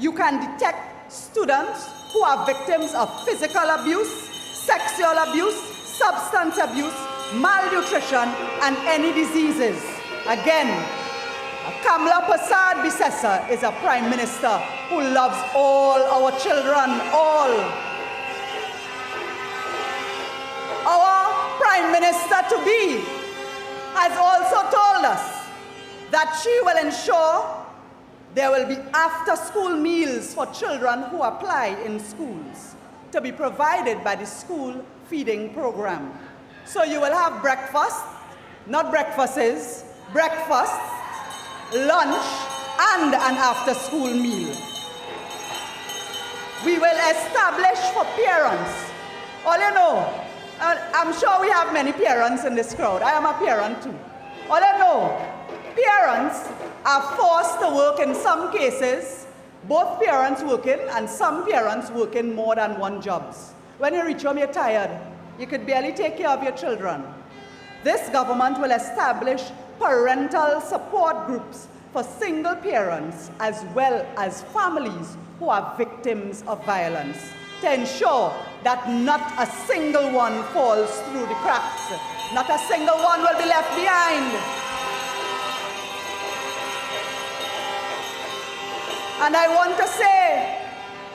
you can detect students who are victims of physical abuse, sexual abuse, substance abuse, malnutrition, and any diseases. Again, Kamla Persad-Bissessar is a Prime Minister who loves all our children, all. Our Prime Minister-to-be has also told us that she will ensure there will be after-school meals for children who apply in schools to be provided by the school feeding program. So you will have breakfast, not breakfasts, breakfast, lunch, and an after-school meal. We will establish for parents, all you know, I'm sure we have many parents in this crowd. I am a parent too. All you know, parents are forced to work in some cases, both parents working and some parents working more than one jobs. When you reach home, you're tired. You could barely take care of your children. This government will establish parental support groups for single parents as well as families who are victims of violence to ensure that not a single one falls through the cracks. Not a single one will be left behind. And I want to say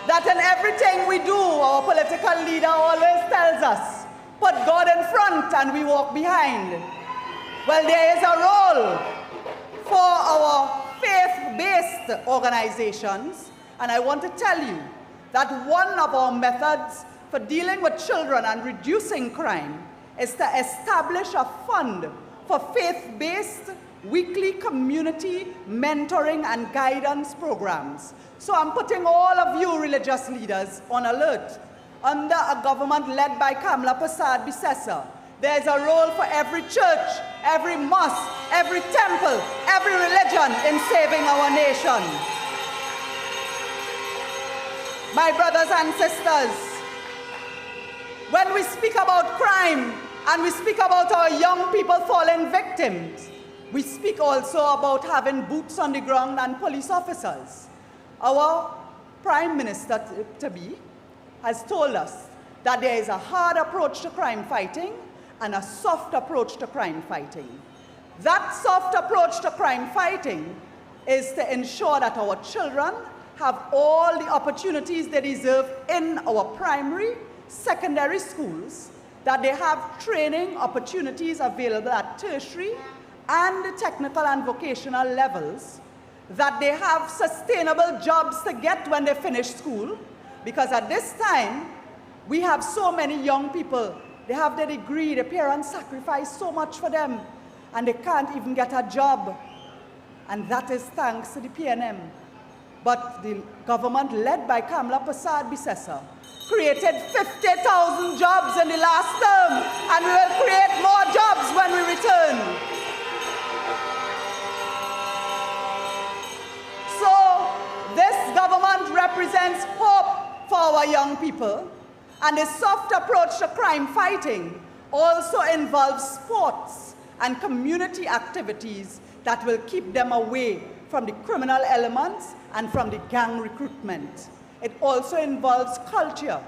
that in everything we do, our political leader always tells us, put God in front and we walk behind. Well, there is a role for our faith-based organizations, and I want to tell you that one of our methods for dealing with children and reducing crime is to establish a fund for faith-based weekly community mentoring and guidance programs. So I'm putting all of you religious leaders on alert. Under a government led by Kamla Persad-Bissessar, there's a role for every church, every mosque, every temple, every religion in saving our nation. My brothers and sisters, when we speak about crime and we speak about our young people falling victims, we speak also about having boots on the ground and police officers. Our Prime Minister-to-be has told us that there is a hard approach to crime fighting and a soft approach to crime fighting. That soft approach to crime fighting is to ensure that our children have all the opportunities they deserve in our primary, secondary schools, that they have training opportunities available at tertiary and the technical and vocational levels, that they have sustainable jobs to get when they finish school, because at this time, we have so many young people, they have their degree, their parents sacrifice so much for them, and they can't even get a job. And that is thanks to the PNM. But the government led by Kamla Persad-Bissessar created 50,000 jobs in the last term, and we will create more jobs when we return. So this government represents hope for our young people, and the soft approach to crime fighting also involves sports and community activities that will keep them away from the criminal elements and from the gang recruitment. It also involves culture,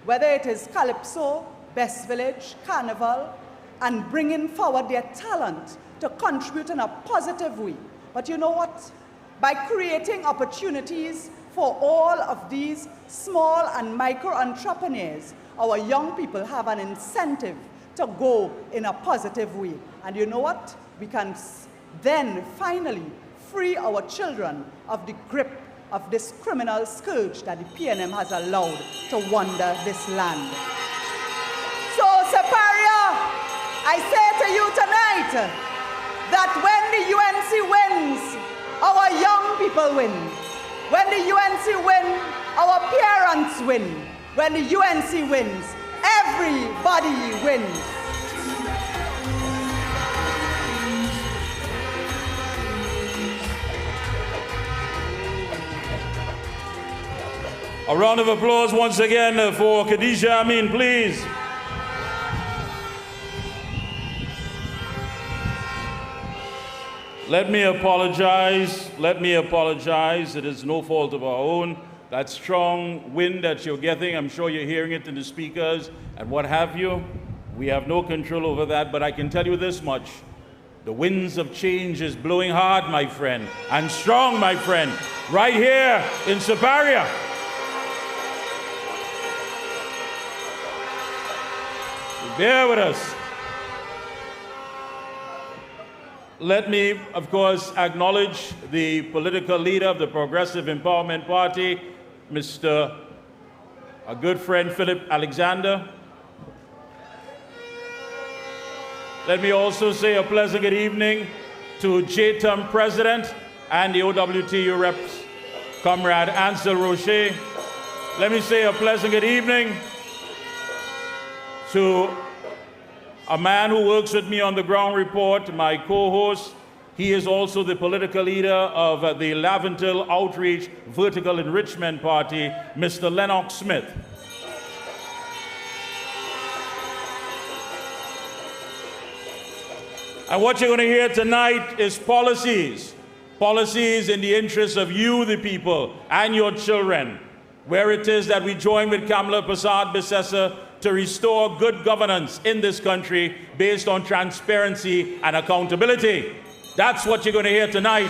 whether it is calypso, Best Village, Carnival, and bringing forward their talent to contribute in a positive way. But you know what? By creating opportunities for all of these small and micro entrepreneurs, our young people have an incentive to go in a positive way. And you know what? We can then finally free our children of the grip of this criminal scourge that the PNM has allowed to wander this land. So, Siparia, I say to you tonight that when the UNC wins, our young people win. When the UNC win, our parents win. When the UNC wins, everybody wins. A round of applause once again for Khadija Amin, please. Let me apologize. It is no fault of our own. that strong wind that you're getting, I'm sure you're hearing it in the speakers and what have you. We have no control over that, but I can tell you this much. The winds of change is blowing hard, my friend, and strong, my friend, right here in Siparia. Bear with us. Let me, of course, acknowledge the political leader of the Progressive Empowerment Party, Mr. a good friend, Philip Alexander. Let me also say a pleasant good evening to JTUM President and the OWTU Reps, Comrade Ansel Rocher. Let me say a pleasant good evening to a man who works with me on the ground report, my co-host. He is also the political leader of the Laventille Outreach Vertical Enrichment Party, Mr. Lennox Smith. And what you're going to hear tonight is policies. Policies in the interest of you, the people, and your children, where it is that we join with Kamla Persad-Bissessar to restore good governance in this country based on transparency and accountability. That's what you're going to hear tonight.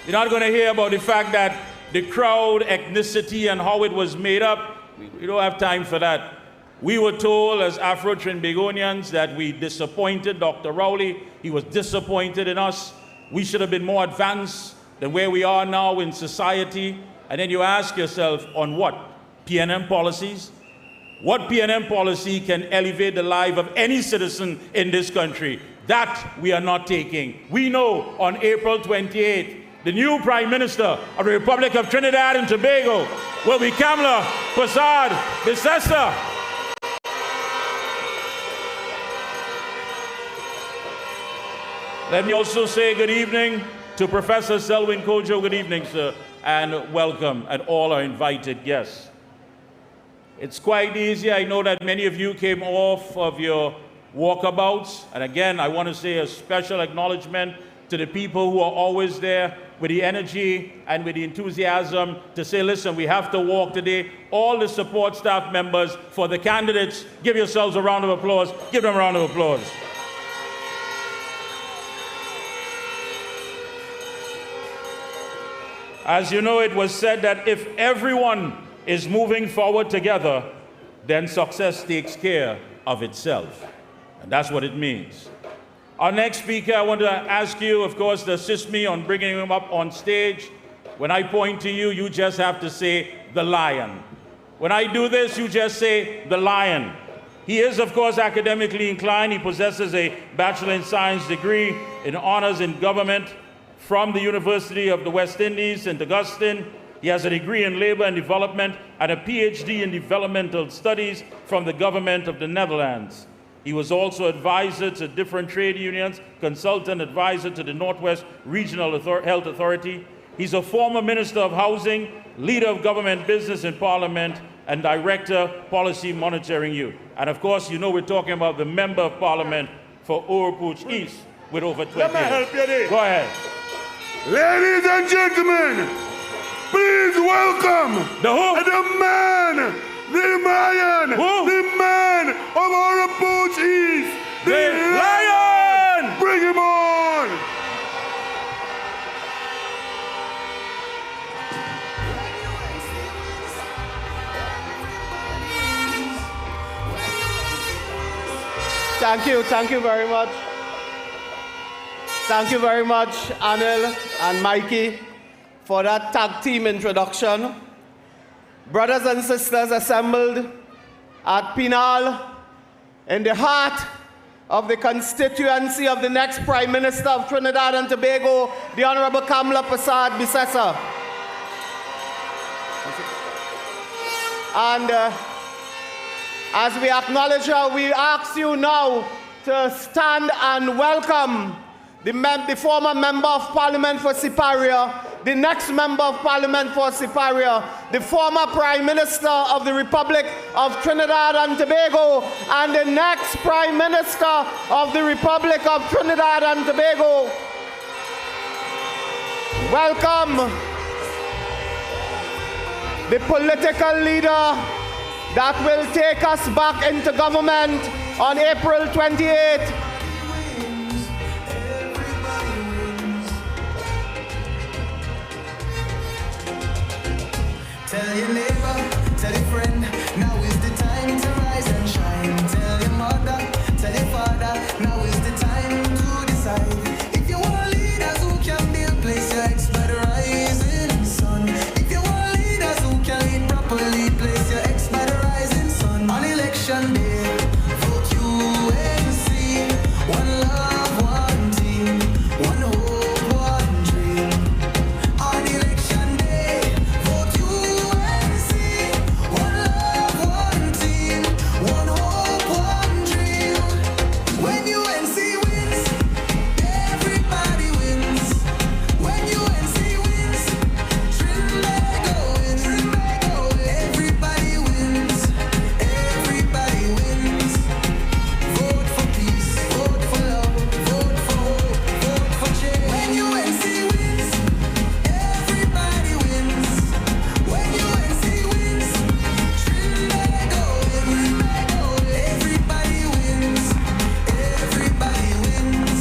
You're not going to hear about the fact that the crowd, ethnicity, and how it was made up. We don't have time for that. We were told as Afro-Trinbagonians that we disappointed Dr. Rowley. He was disappointed in us. We should have been more advanced than where we are now in society. And then you ask yourself, on what? PNM policies? What PNM policy can elevate the life of any citizen in this country? That we are not taking. We know on April 28th, the new Prime Minister of the Republic of Trinidad and Tobago will be Kamla Persad-Bissessar. Let me also say good evening to Professor Selwyn Kojo. Good evening, sir, and welcome, and all our invited guests. It's quite easy. I know that many of you came off of your walkabouts. And again, I want to say a special acknowledgement to the people who are always there with the energy and with the enthusiasm to say, listen, we have to walk today. All the support staff members for the candidates, give yourselves a round of applause. Give them a round of applause. As you know, it was said that if everyone is moving forward together, then success takes care of itself. And that's what it means. Our next speaker, I want to ask you, of course, to assist me on bringing him up on stage. When I point to you, you just have to say, the lion. When I do this, you just say, the lion. He is, of course, academically inclined. He possesses a Bachelor in Science degree in Honors in Government from the University of the West Indies, St. Augustine. He has a degree in Labor and Development and a PhD in Developmental Studies from the Government of the Netherlands. He was also advisor to different trade unions, consultant advisor to the Northwest Regional Health Authority. He's a former Minister of Housing, leader of government business in Parliament, and Director, Policy Monitoring Youth. And of course, you know we're talking about the Member of Parliament for Oropouche East with over 20 years. Help you there. Go ahead. Ladies and gentlemen, please welcome the man, the lion, the man of Oropouche East, the lion! Bring him on! Thank you very much. Thank you very much, Anil and Mikey, for that tag team introduction. Brothers and sisters assembled at Pinal, in the heart of the constituency of the next Prime Minister of Trinidad and Tobago, the Honorable Kamla Persad-Bissessar. And as we acknowledge her, we ask you now to stand and welcome the former Member of Parliament for Siparia, the next Member of Parliament for Siparia, the former Prime Minister of the Republic of Trinidad and Tobago, and the next Prime Minister of the Republic of Trinidad and Tobago. Welcome the political leader that will take us back into government on April 28th. Tell your neighbor, tell your friend, now is the time to rise and shine. Tell your mother, tell your father, now is the time to decide. If you want leaders who can build, place your ex by the rising sun. If you want leaders who can lead properly, place your ex by the rising sun. On election day, vote UNC. One love, one team, one hope, one dream. On election day, vote UNC. One love, one team, one hope, one dream. When UNC wins, everybody wins. When UNC wins, Trinbago wins. Everybody wins. Everybody wins. Vote for peace, vote for love, vote for hope, vote for change. When UNC wins, everybody wins. When UNC wins, Trinbago wins. Everybody wins. Everybody wins.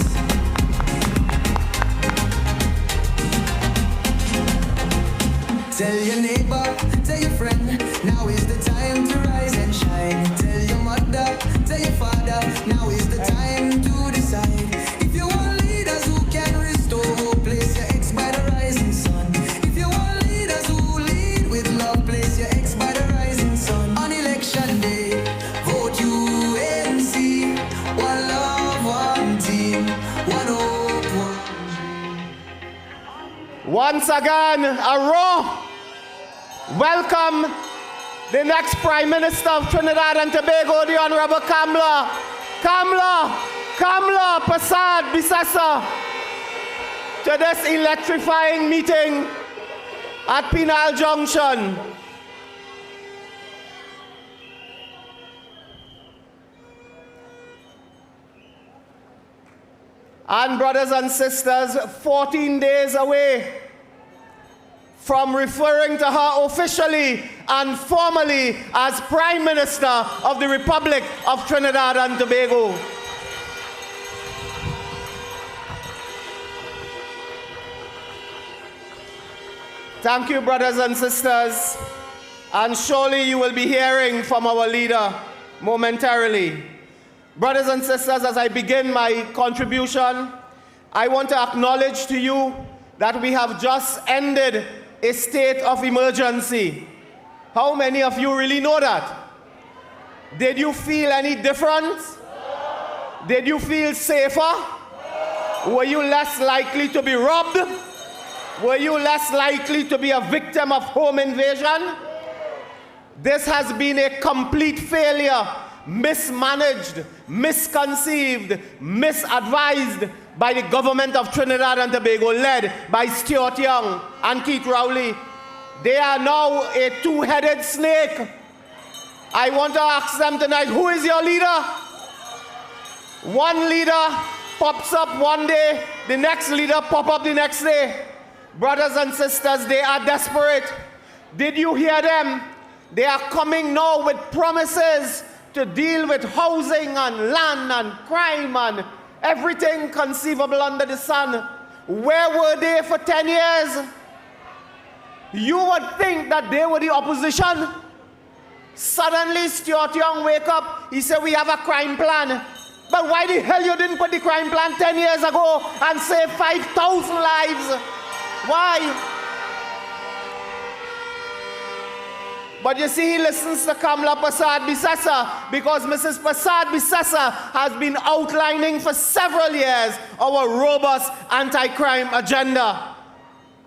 Tell your neighbor, tell your friend, now is the time to rise and shine. Tell your mother, tell your father, now is the time to decide. If you want leaders who can restore hope, place your ex by the rising sun. If you want leaders who lead with love, place your ex by the rising sun. On election day, vote UNC. One love, one team, one hope, one. Once again, a raw welcome the next Prime Minister of Trinidad and Tobago, the Honorable Kamla Persad-Bissessar, to this electrifying meeting at Penal Junction. And brothers and sisters, 14 days away from referring to her officially and formally as Prime Minister of the Republic of Trinidad and Tobago. Thank you, brothers and sisters, and surely you will be hearing from our leader momentarily. Brothers and sisters, as I begin my contribution, I want to acknowledge to you that we have just ended a state of emergency. How many of you really know that? Did you feel any difference? Did you feel safer? Were you less likely to be robbed? Were you less likely to be a victim of home invasion? This has been a complete failure, mismanaged, misconceived, misadvised by the government of Trinidad and Tobago, led by Stuart Young and Keith Rowley. They are now a two-headed snake. I want to ask them tonight, who is your leader? One leader pops up one day, the next leader pops up the next day. Brothers and sisters, they are desperate. Did you hear them? They are coming now with promises to deal with housing and land and crime and everything conceivable under the sun. Where were they for 10 years? You would think that they were the opposition. Suddenly, Stuart Young wake up, he said, we have a crime plan. But why the hell you didn't put the crime plan 10 years ago and save 5,000 lives? Why? But you see, he listens to Kamla Persad-Bissessar because Mrs. Persad-Bissessar has been outlining for several years our robust anti-crime agenda.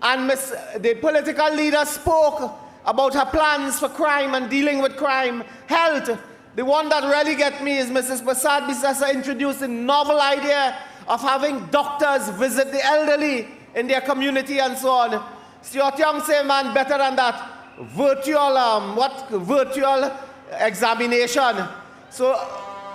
And the political leader spoke about her plans for crime and dealing with crime. Health. The one that really gets me is Mrs. Persad-Bissessar introduced a novel idea of having doctors visit the elderly in their community and so on. Stuart Young said, man, better than that. Virtual examination. So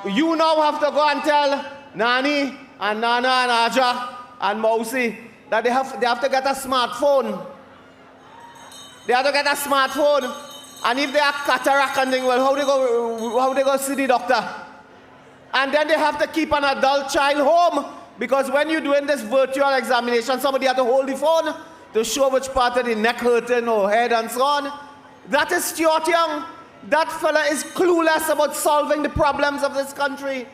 you now have to go and tell Nani and Nana and Aja and Mausi that they have to get a smartphone. They have to get a smartphone. And if they have cataract and thing, well, how they go see the doctor? And then they have to keep an adult child home, because when you're doing this virtual examination, somebody has to hold the phone to show which part of the neck hurting or head and so on. That is Stuart Young. That fella is clueless about solving the problems of this country.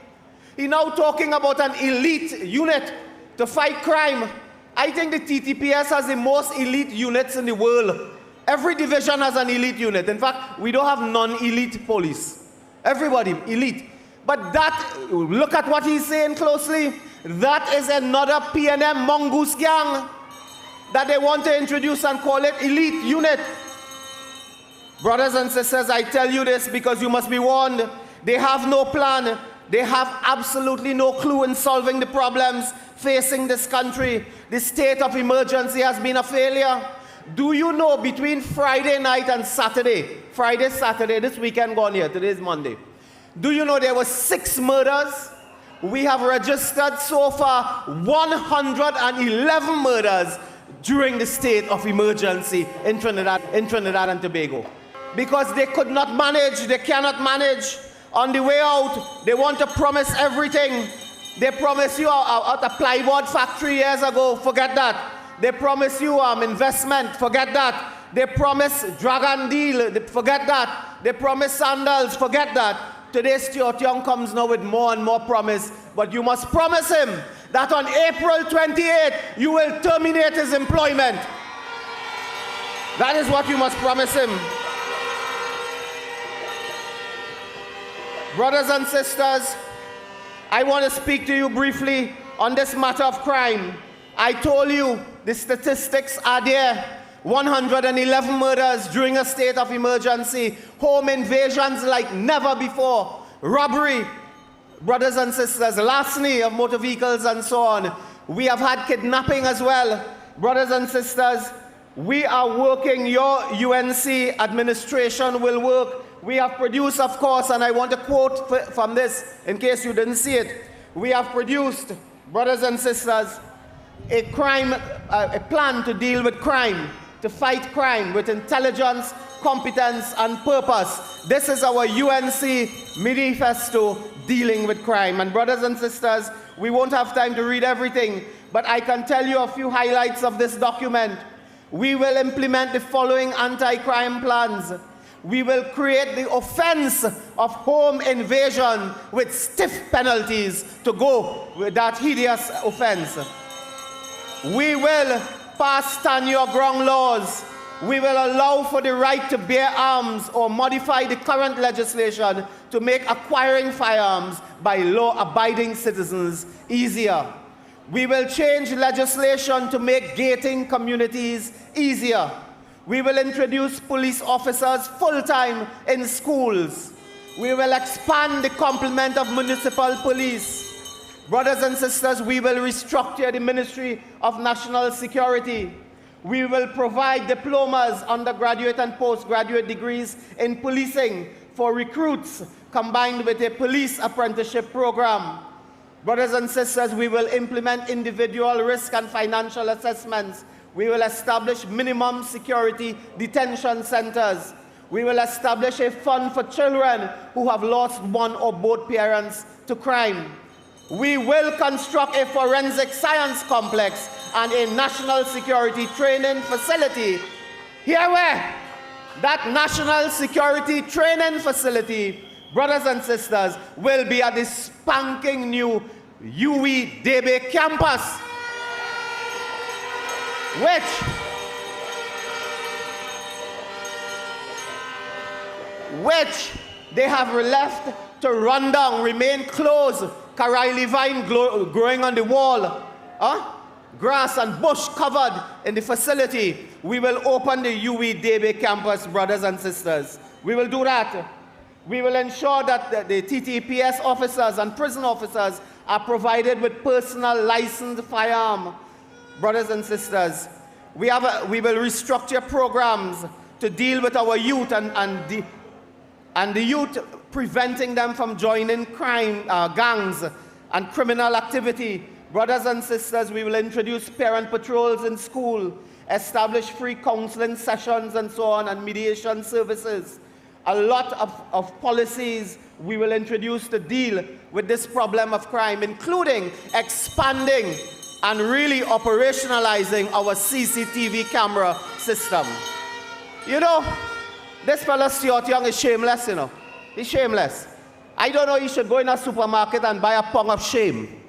He's now talking about an elite unit to fight crime. I think the TTPS has the most elite units in the world. Every division has an elite unit. In fact, we don't have non-elite police. Everybody, elite. But that, look at what he's saying closely. That is another PNM mongoose gang that they want to introduce and call it elite unit. Brothers and sisters, I tell you this because you must be warned. They have no plan. They have absolutely no clue in solving the problems facing this country. The state of emergency has been a failure. Do you know between Friday night and Saturday, Friday, Saturday, this weekend gone here, today is Monday. Do you know there were 6 murders? We have registered so far 111 murders during the state of emergency in Trinidad and Tobago. Because they could not manage, they cannot manage. On the way out, they want to promise everything. They promise you at a plywood factory years ago, forget that. They promise you investment, forget that. They promise drug and deal, forget that. They promise sandals, forget that. Today, Stuart Young comes now with more and more promise, but you must promise him that on April 28th, you will terminate his employment. That is what you must promise him. Brothers and sisters, I want to speak to you briefly on this matter of crime. I told you the statistics are there. 111 murders during a state of emergency. Home invasions like never before. Robbery, brothers and sisters, larceny of motor vehicles and so on. We have had kidnapping as well. Brothers and sisters, we are working. Your UNC administration will work. We have produced, of course, and I want to quote from this in case you didn't see it. We have produced, brothers and sisters, a plan to deal with crime, to fight crime with intelligence, competence, and purpose. This is our UNC manifesto dealing with crime. And brothers and sisters, we won't have time to read everything, but I can tell you a few highlights of this document. We will implement the following anti-crime plans. We will create the offense of home invasion with stiff penalties to go with that hideous offense. We will pass stand your ground laws. We will allow for the right to bear arms or modify the current legislation to make acquiring firearms by law-abiding citizens easier. We will change legislation to make gating communities easier. We will introduce police officers full-time in schools. We will expand the complement of municipal police. Brothers and sisters, we will restructure the Ministry of National Security. We will provide diplomas, undergraduate and postgraduate degrees in policing for recruits, combined with a police apprenticeship program. Brothers and sisters, we will implement individual risk and financial assessments. We will establish minimum security detention centers. We will establish a fund for children who have lost one or both parents to crime. We will construct a forensic science complex and a national security training facility. Here where that national security training facility, brothers and sisters, will be at the spanking new UWI-DB campus, which they have left to run down, remain closed. Karaili vine growing on the wall, grass and bush covered in the facility. We will open the UWI-DB campus, brothers and sisters. We will do that. We will ensure that the TTPS officers and prison officers are provided with personal licensed firearm. Brothers and sisters, we will restructure programs to deal with our youth and the youth, preventing them from joining crime gangs and criminal activity. Brothers and sisters, we will introduce parent patrols in school, establish free counseling sessions and so on, and mediation services. A lot of policies we will introduce to deal with this problem of crime, including expanding and really operationalizing our CCTV camera system. You know, this fella Stuart Young is shameless, you know. He's shameless. I don't know, he should go in a supermarket and buy a pound of shame.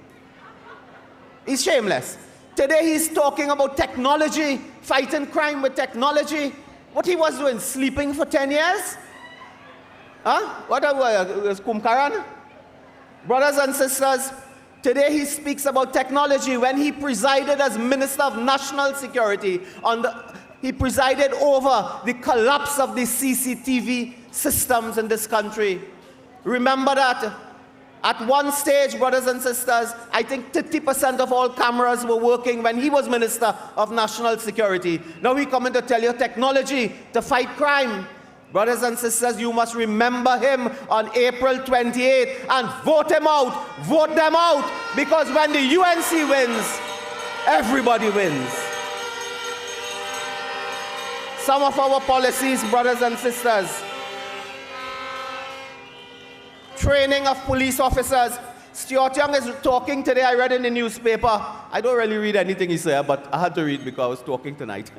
He's shameless. Today he's talking about technology, fighting crime with technology. What he was doing, sleeping for 10 years? Huh? What was Kumkaran? Brothers and sisters, today he speaks about technology. When he presided as Minister of National Security, he presided over the collapse of the CCTV systems in this country. Remember that at one stage, brothers and sisters, I think 30% of all cameras were working when he was Minister of National Security. Now we come in to tell you technology to fight crime. Brothers and sisters, you must remember him on April 28th and vote him out. Vote them out, because when the UNC wins, everybody wins. Some of our policies, brothers and sisters: training of police officers. Stuart Young is talking today, I read in the newspaper. I don't really read anything he said, but I had to read because I was talking tonight.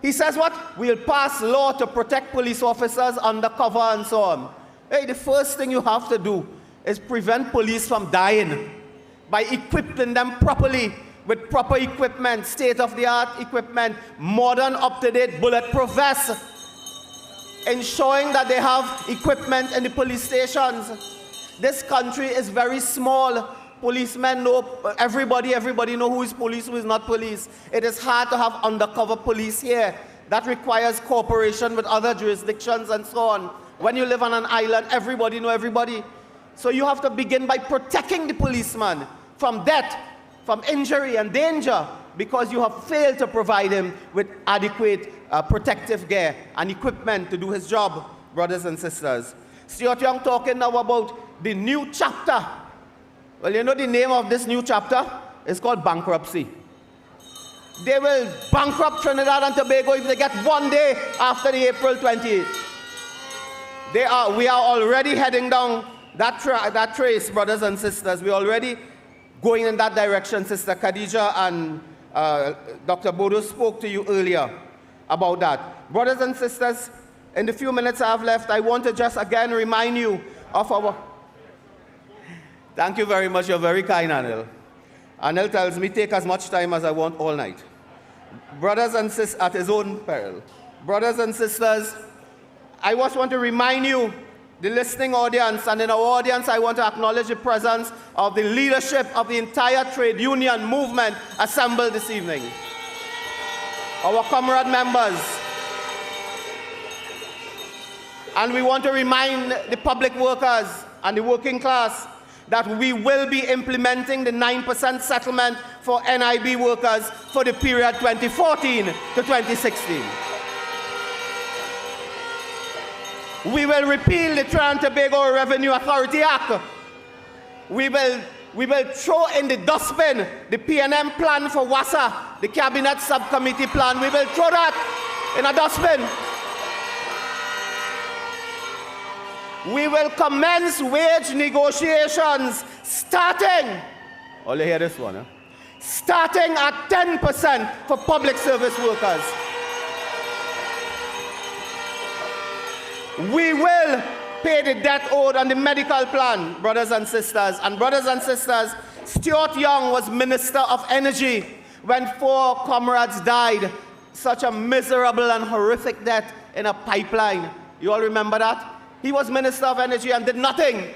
He says what? We'll pass law to protect police officers undercover and so on. Hey, the first thing you have to do is prevent police from dying by equipping them properly with proper equipment, state-of-the-art equipment, modern, up-to-date bulletproof vests, ensuring that they have equipment in the police stations. This country is very small. Policemen know everybody know who is police, who is not police. It is hard to have undercover police here. That requires cooperation with other jurisdictions and so on. When you live on an island, everybody know everybody. So you have to begin by protecting the policeman from death, from injury and danger, because you have failed to provide him with adequate protective gear and equipment to do his job, brothers and sisters. Stuart Young talking now about the new chapter. Well, you know the name of this new chapter? It's called bankruptcy. They will bankrupt Trinidad and Tobago if they get one day after the April 28th. We are already heading down that trace, brothers and sisters. We're already going in that direction. Sister Khadija and Dr. Bodo spoke to you earlier about that. Brothers and sisters, in the few minutes I have left, I want to just again remind you of our... Thank you very much. You're very kind, Anil. Anil tells me take as much time as I want all night. Brothers and sisters, at his own peril. Brothers and sisters, I just want to remind you, the listening audience, and in our audience, I want to acknowledge the presence of the leadership of the entire trade union movement assembled this evening. Our comrade members. And we want to remind the public workers and the working class that we will be implementing the 9% settlement for NIB workers for the period 2014 to 2016. We will repeal the Trinidad and Tobago Revenue Authority Act. We will throw in the dustbin the PNM plan for WASA, the Cabinet Subcommittee plan. We will throw that in a dustbin. We will commence wage negotiations starting, oh, you hear this one, huh? Starting at 10% for public service workers. We will pay the debt owed on the medical plan, brothers and sisters. And brothers and sisters, Stuart Young was Minister of Energy when 4 comrades died. Such a miserable and horrific death in a pipeline. You all remember that? He was Minister of Energy and did nothing.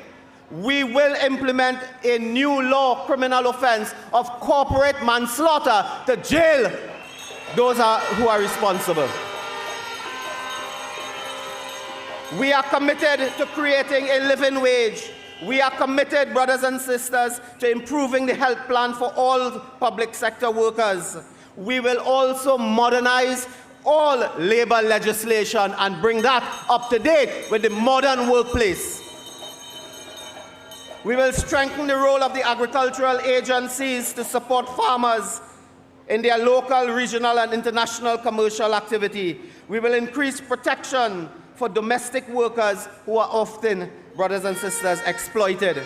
We will implement a new law, criminal offense of corporate manslaughter, to jail those who are responsible. We are committed to creating a living wage. We are committed, brothers and sisters, to improving the health plan for all public sector workers. We will also modernize all labor legislation and bring that up to date with the modern workplace. We will strengthen the role of the agricultural agencies to support farmers in their local, regional, and international commercial activity. We will increase protection for domestic workers who are often, brothers and sisters, exploited.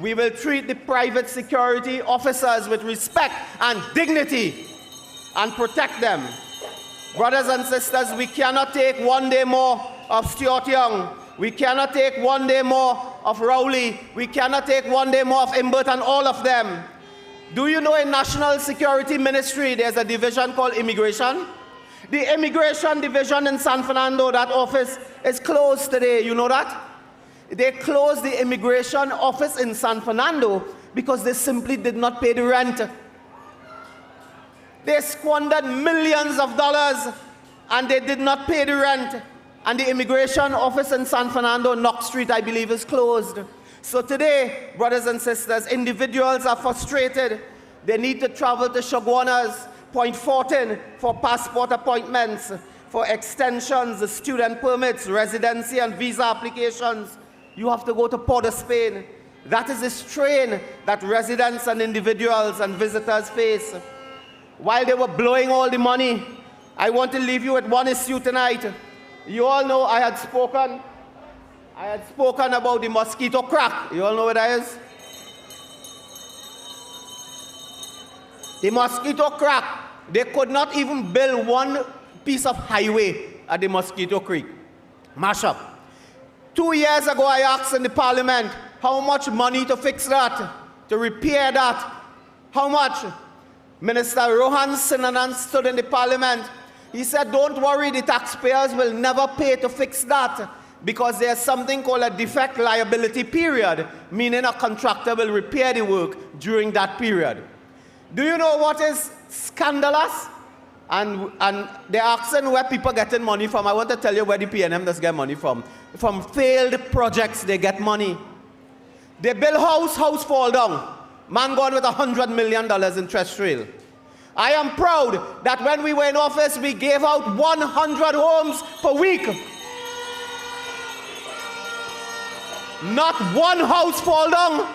We will treat the private security officers with respect and dignity and protect them. Brothers and sisters, we cannot take one day more of Stuart Young. We cannot take one day more of Rowley. We cannot take one day more of Imbert and all of them. Do you know in National Security Ministry there's a division called Immigration? The Immigration Division in San Fernando, that office is closed today. You know that? They closed the Immigration Office in San Fernando because they simply did not pay the rent. They squandered millions of dollars and they did not pay the rent. And the Immigration Office in San Fernando, Knox Street, I believe, is closed. So today, brothers and sisters, individuals are frustrated. They need to travel to Chaguanas, Point Fortin for passport appointments, for extensions, student permits, residency and visa applications. You have to go to Port of Spain. That is the strain that residents and individuals and visitors face. While they were blowing all the money, I want to leave you with one issue tonight. You all know I had spoken about the mosquito crack. You all know what that is? The mosquito crack. They could not even build one piece of highway at the Mosquito Creek. Mash up. 2 years ago, I asked in the parliament how much money to fix that, to repair that. How much? Minister Rohan Sinanan stood in the parliament. He said, don't worry, the taxpayers will never pay to fix that because there's something called a defect liability period, meaning a contractor will repair the work during that period. Do you know what is scandalous? And they're asking where people getting money from. I want to tell you where the PNM does get money from. From failed projects, they get money. They build house fall down. Man gone with $100 million in Trust Trail. I am proud that when we were in office, we gave out 100 homes per week. Not one house fall down.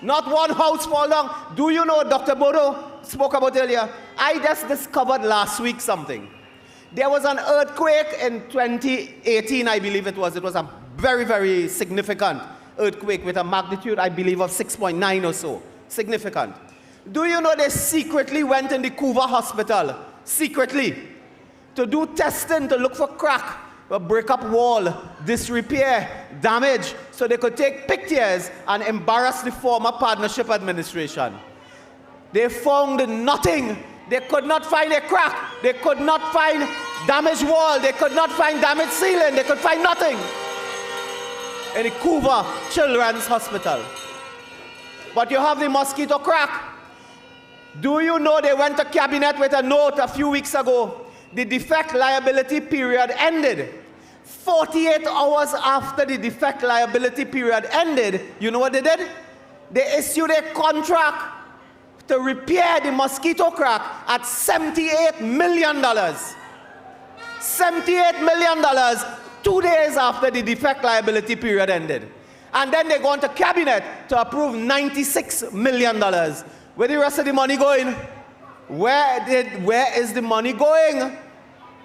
Not one house fall down. Do you know, Dr. Bodo spoke about earlier, I just discovered last week something. There was an earthquake in 2018, I believe it was. It was a very, very significant earthquake with a magnitude, I believe, of 6.9 or so. Significant. Do you know they secretly went in the Cuba hospital, secretly, to do testing, to look for crack, a break-up wall, disrepair, damage, so they could take pictures and embarrass the former partnership administration. They found nothing. They could not find a crack. They could not find damaged wall. They could not find damaged ceiling. They could find nothing in the Cuba Children's Hospital. But you have the mosquito crack. Do you know they went to cabinet with a note a few weeks ago? The defect liability period ended. 48 hours after the defect liability period ended, you know what they did? They issued a contract to repair the mosquito crack at $78 million. $78 million 2 days after the defect liability period ended. And then they go into cabinet to approve $96 million. Where the rest of the money going? Where is the money going?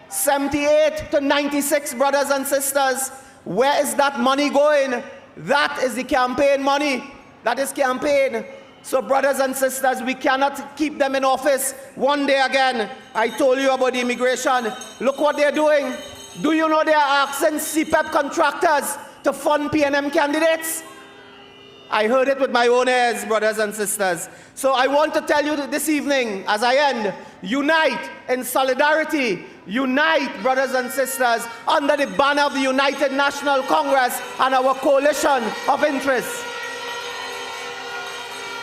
78 to 96, brothers and sisters. Where is that money going? That is the campaign money. That is campaign. So brothers and sisters, we cannot keep them in office one day again. I told you about the immigration. Look what they're doing. Do you know they are asking CPEP contractors to fund PNM candidates? I heard it with my own ears, brothers and sisters. So I want to tell you this evening, as I end, unite in solidarity. Unite, brothers and sisters, under the banner of the United National Congress and our coalition of interests.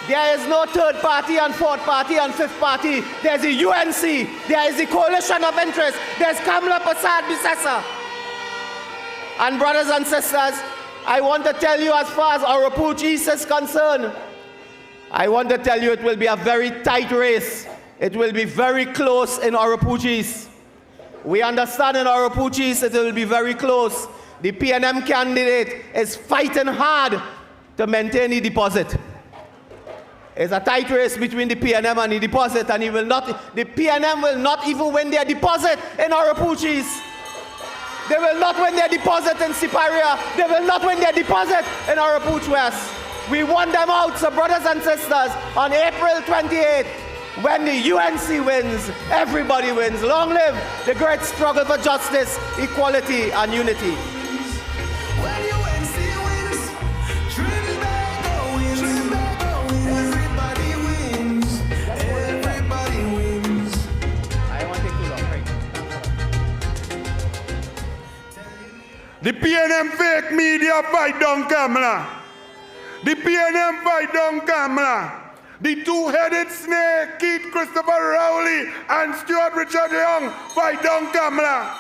There is no third party and fourth party and fifth party. There's the UNC. There is the coalition of interest. There's Kamla Persad-Bissessar. And brothers and sisters, I want to tell you, as far as Arapuch East is concerned, I want to tell you it will be a very tight race. It will be very close in Arapuch East. We understand in Arapuch East it will be very close. The PNM candidate is fighting hard to maintain the deposit. It's a tight race between the PNM and the deposit, and the PNM will not even win their deposit in Arapuchis. They will not win their deposit in Siparia. They will not win their deposit in Arapuch West. We want them out, so brothers and sisters, on April 28th, when the UNC wins, everybody wins. Long live the great struggle for justice, equality, and unity. When UNC wins, Trinbago wins. Everybody wins. Everybody wins. I don't want to take too long, right? The PNM fake media fight down Kamla. The PNM fight down Kamla. The two-headed snake, Keith Christopher Rowley and Stuart Richard Young, fight down Kamla.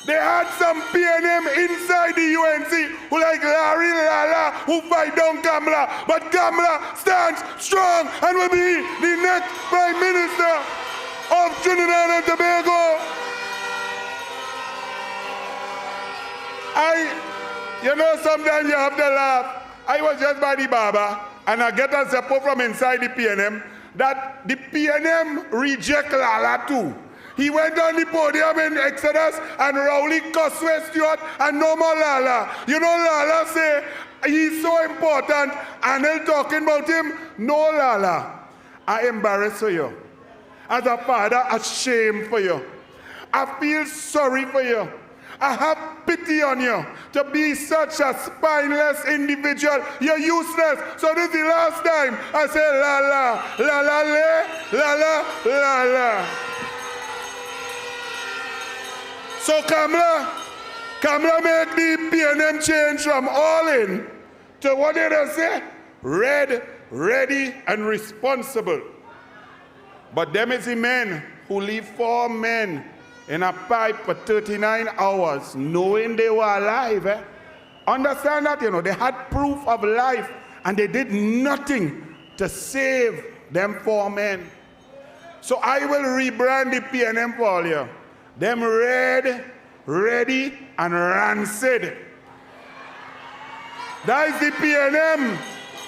They had some PNM inside the UNC who like Larry Lala who fight down Kamla. But Kamla stands strong and will be the next Prime Minister of Trinidad and Tobago. Sometimes you have to laugh. I was just by the barber and I get a Zeppo from inside the PNM that the PNM reject Lala too. He went on the podium in Exodus and Rowley cussed Stuart and no more Lala. Lala say he's so important and they're talking about him. No Lala. I embarrass for you. As a father, ashamed for you. I feel sorry for you. I have pity on you to be such a spineless individual. You're useless. So this is the last time I say la la, la la la, la la, la la. So Kamla make the PNM change from all in to what did I say? Red, ready, and responsible. But them is the men who leave 4 men in a pipe for 39 hours, knowing they were alive. Understand that, they had proof of life, and they did nothing to save them 4 men. So I will rebrand the PNM for all you. Them red, ready, and rancid. That is the PNM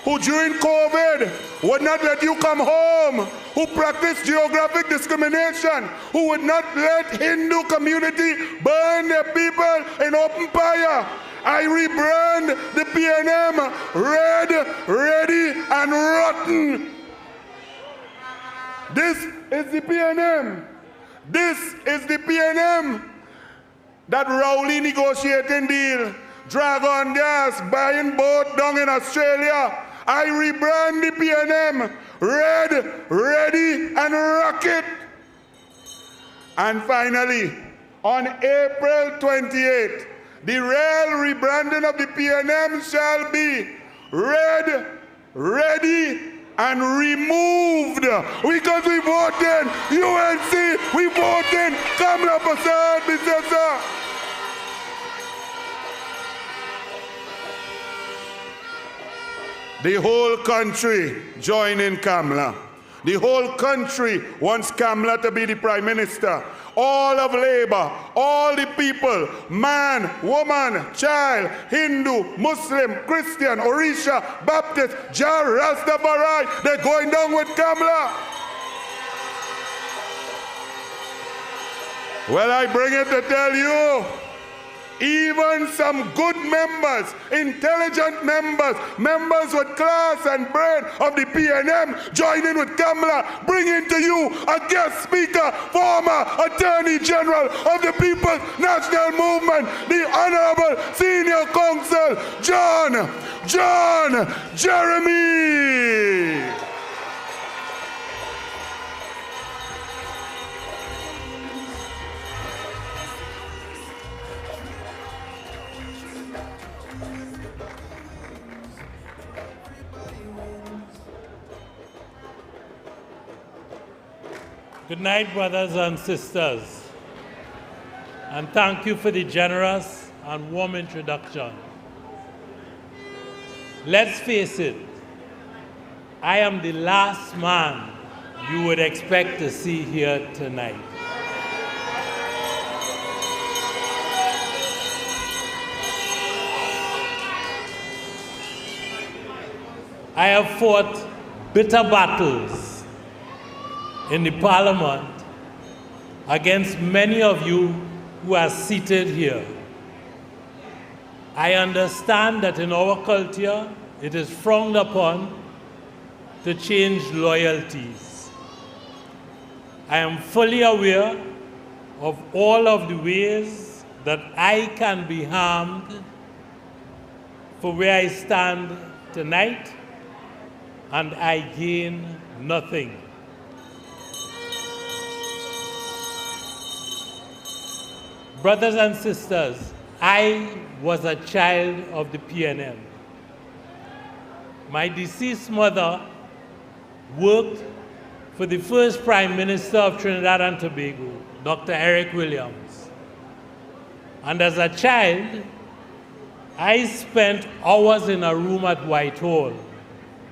who during COVID would not let you come home, who practiced geographic discrimination, who would not let Hindu community burn their people in open fire. I rebrand the PNM red, ready, and rotten. This is the PNM. This is the PNM. That Rowley negotiating deal, Dragon Gas, buying boat down in Australia. I rebrand the PNM red, ready, and rocket. And finally, on April 28th, the real rebranding of the PNM shall be red, ready, and removed. Because we voted UNC, we voted Kamla Persad-Bissessar. The whole country joining Kamla. The whole country wants Kamla to be the Prime Minister. All of Labour, all the people, man, woman, child, Hindu, Muslim, Christian, Orisha, Baptist, Jah, Rastafari, they're going down with Kamla. Well, I bring it to tell you, even some good members, intelligent members, members with class and brain of the PNM joining with Kamla, bringing to you a guest speaker, former Attorney General of the People's National Movement, the Honorable Senior Counsel, John Jeremie. Good night, brothers and sisters, and thank you for the generous and warm introduction. Let's face it, I am the last man you would expect to see here tonight. I have fought bitter battles in the parliament against many of you who are seated here. I understand that in our culture, it is frowned upon to change loyalties. I am fully aware of all of the ways that I can be harmed for where I stand tonight, and I gain nothing. Brothers and sisters, I was a child of the PNM. My deceased mother worked for the first Prime Minister of Trinidad and Tobago, Dr. Eric Williams. And as a child, I spent hours in a room at Whitehall,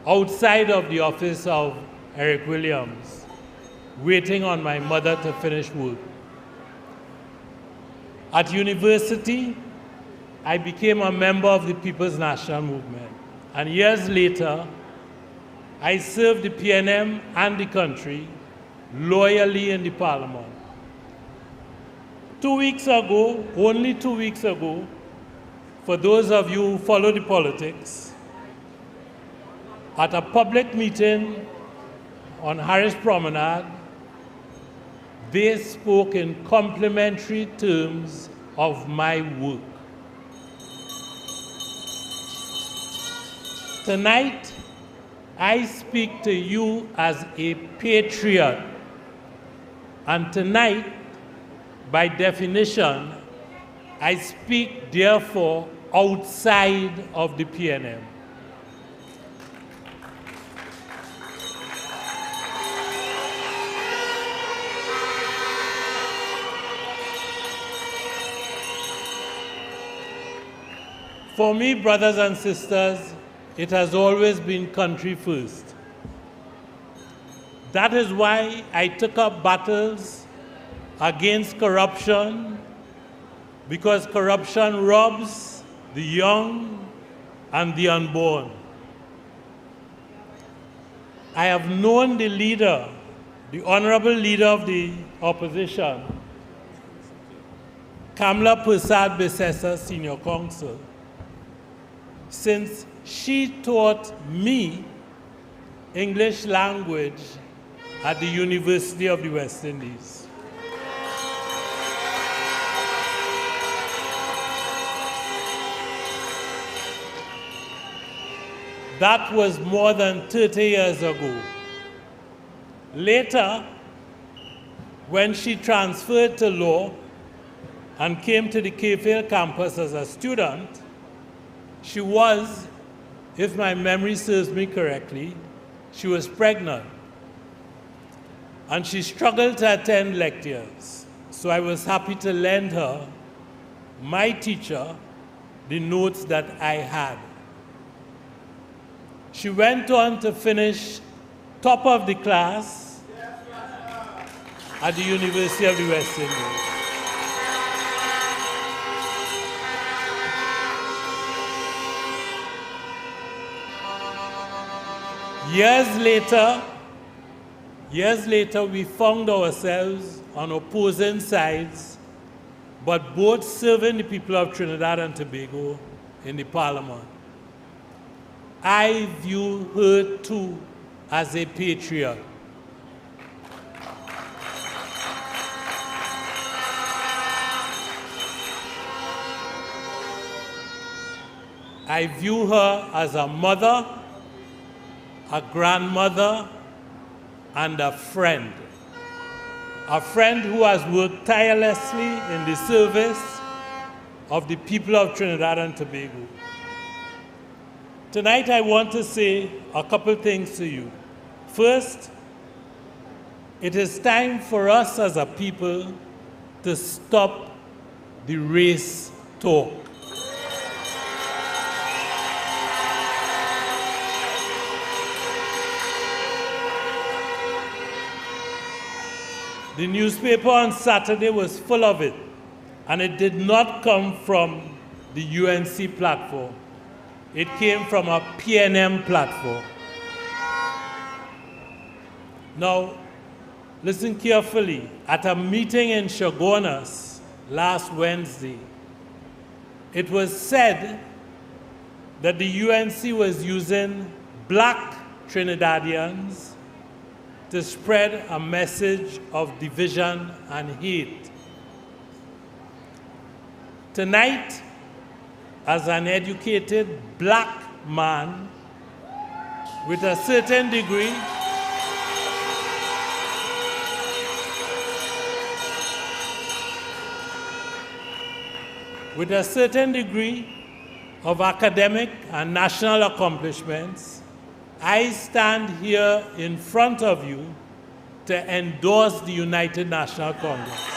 outside of the office of Eric Williams, waiting on my mother to finish work. At university, I became a member of the People's National Movement. And years later, I served the PNM and the country loyally in the parliament. 2 weeks ago, only 2 weeks ago, for those of you who follow the politics, at a public meeting on Harris Promenade, they spoke in complimentary terms of my work. Tonight, I speak to you as a patriot. And tonight, by definition, I speak, therefore, outside of the PNM. For me, brothers and sisters, it has always been country first. That is why I took up battles against corruption, because corruption robs the young and the unborn. I have known the leader, the honorable leader of the opposition, Kamla Persad-Bissessar, Senior Counsel, since she taught me English language at the University of the West Indies. That was more than 30 years ago. Later, when she transferred to law and came to the Cave campus as a student, she was, if my memory serves me correctly, she was pregnant. And she struggled to attend lectures. So I was happy to lend her, my teacher, the notes that I had. She went on to finish top of the class at the University of the West Indies. Years later, we found ourselves on opposing sides, but both serving the people of Trinidad and Tobago in the parliament. I view her too as a patriot. I view her as a mother, a grandmother, and a friend. A friend who has worked tirelessly in the service of the people of Trinidad and Tobago. Tonight I want to say a couple things to you. First, it is time for us as a people to stop the race talk. The newspaper on Saturday was full of it, and it did not come from the UNC platform. It came from a PNM platform. Now, listen carefully. At a meeting in Chaguanas last Wednesday, it was said that the UNC was using black Trinidadians to spread a message of division and hate. Tonight, as an educated black man with a certain degree of academic and national accomplishments, I stand here in front of you to endorse the United National Congress.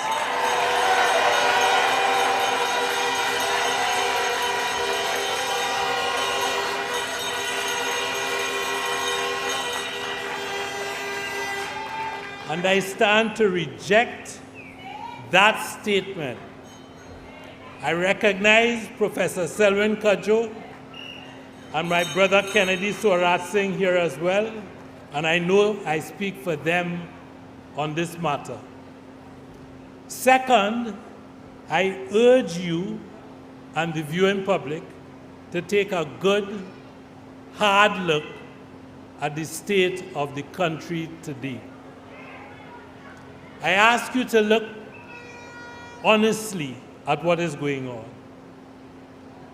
And I stand to reject that statement. I recognize Professor Selwyn Cudjoe and my brother Kennedy Sorat Singh here as well, and I know I speak for them on this matter. Second, I urge you and the viewing public to take a good, hard look at the state of the country today. I ask you to look honestly at what is going on.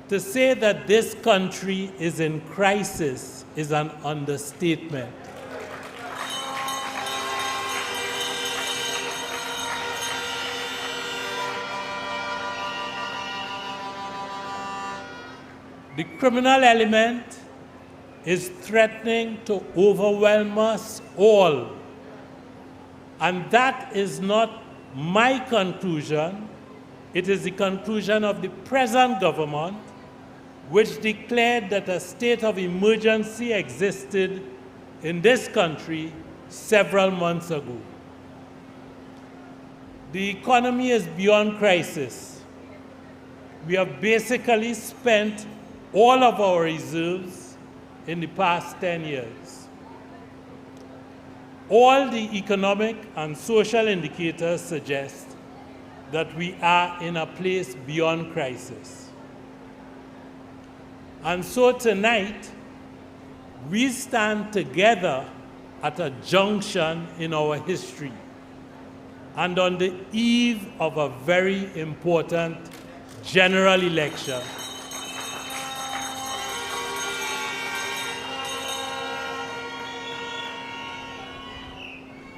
To say that this country is in crisis is an understatement. The criminal element is threatening to overwhelm us all. And that is not my conclusion. It is the conclusion of the present government, which declared that a state of emergency existed in this country several months ago. The economy is beyond crisis. We have basically spent all of our reserves in the past 10 years. All the economic and social indicators suggest that we are in a place beyond crisis. And so tonight, we stand together at a junction in our history and on the eve of a very important general election.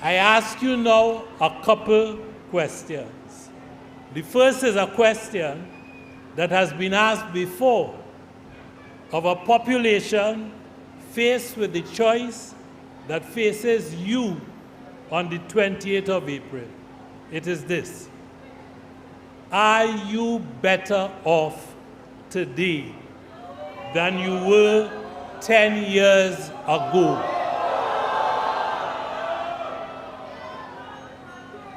I ask you now a couple questions. The first is a question that has been asked before of a population faced with the choice that faces you on the 28th of April. It is this: are you better off today than you were 10 years ago?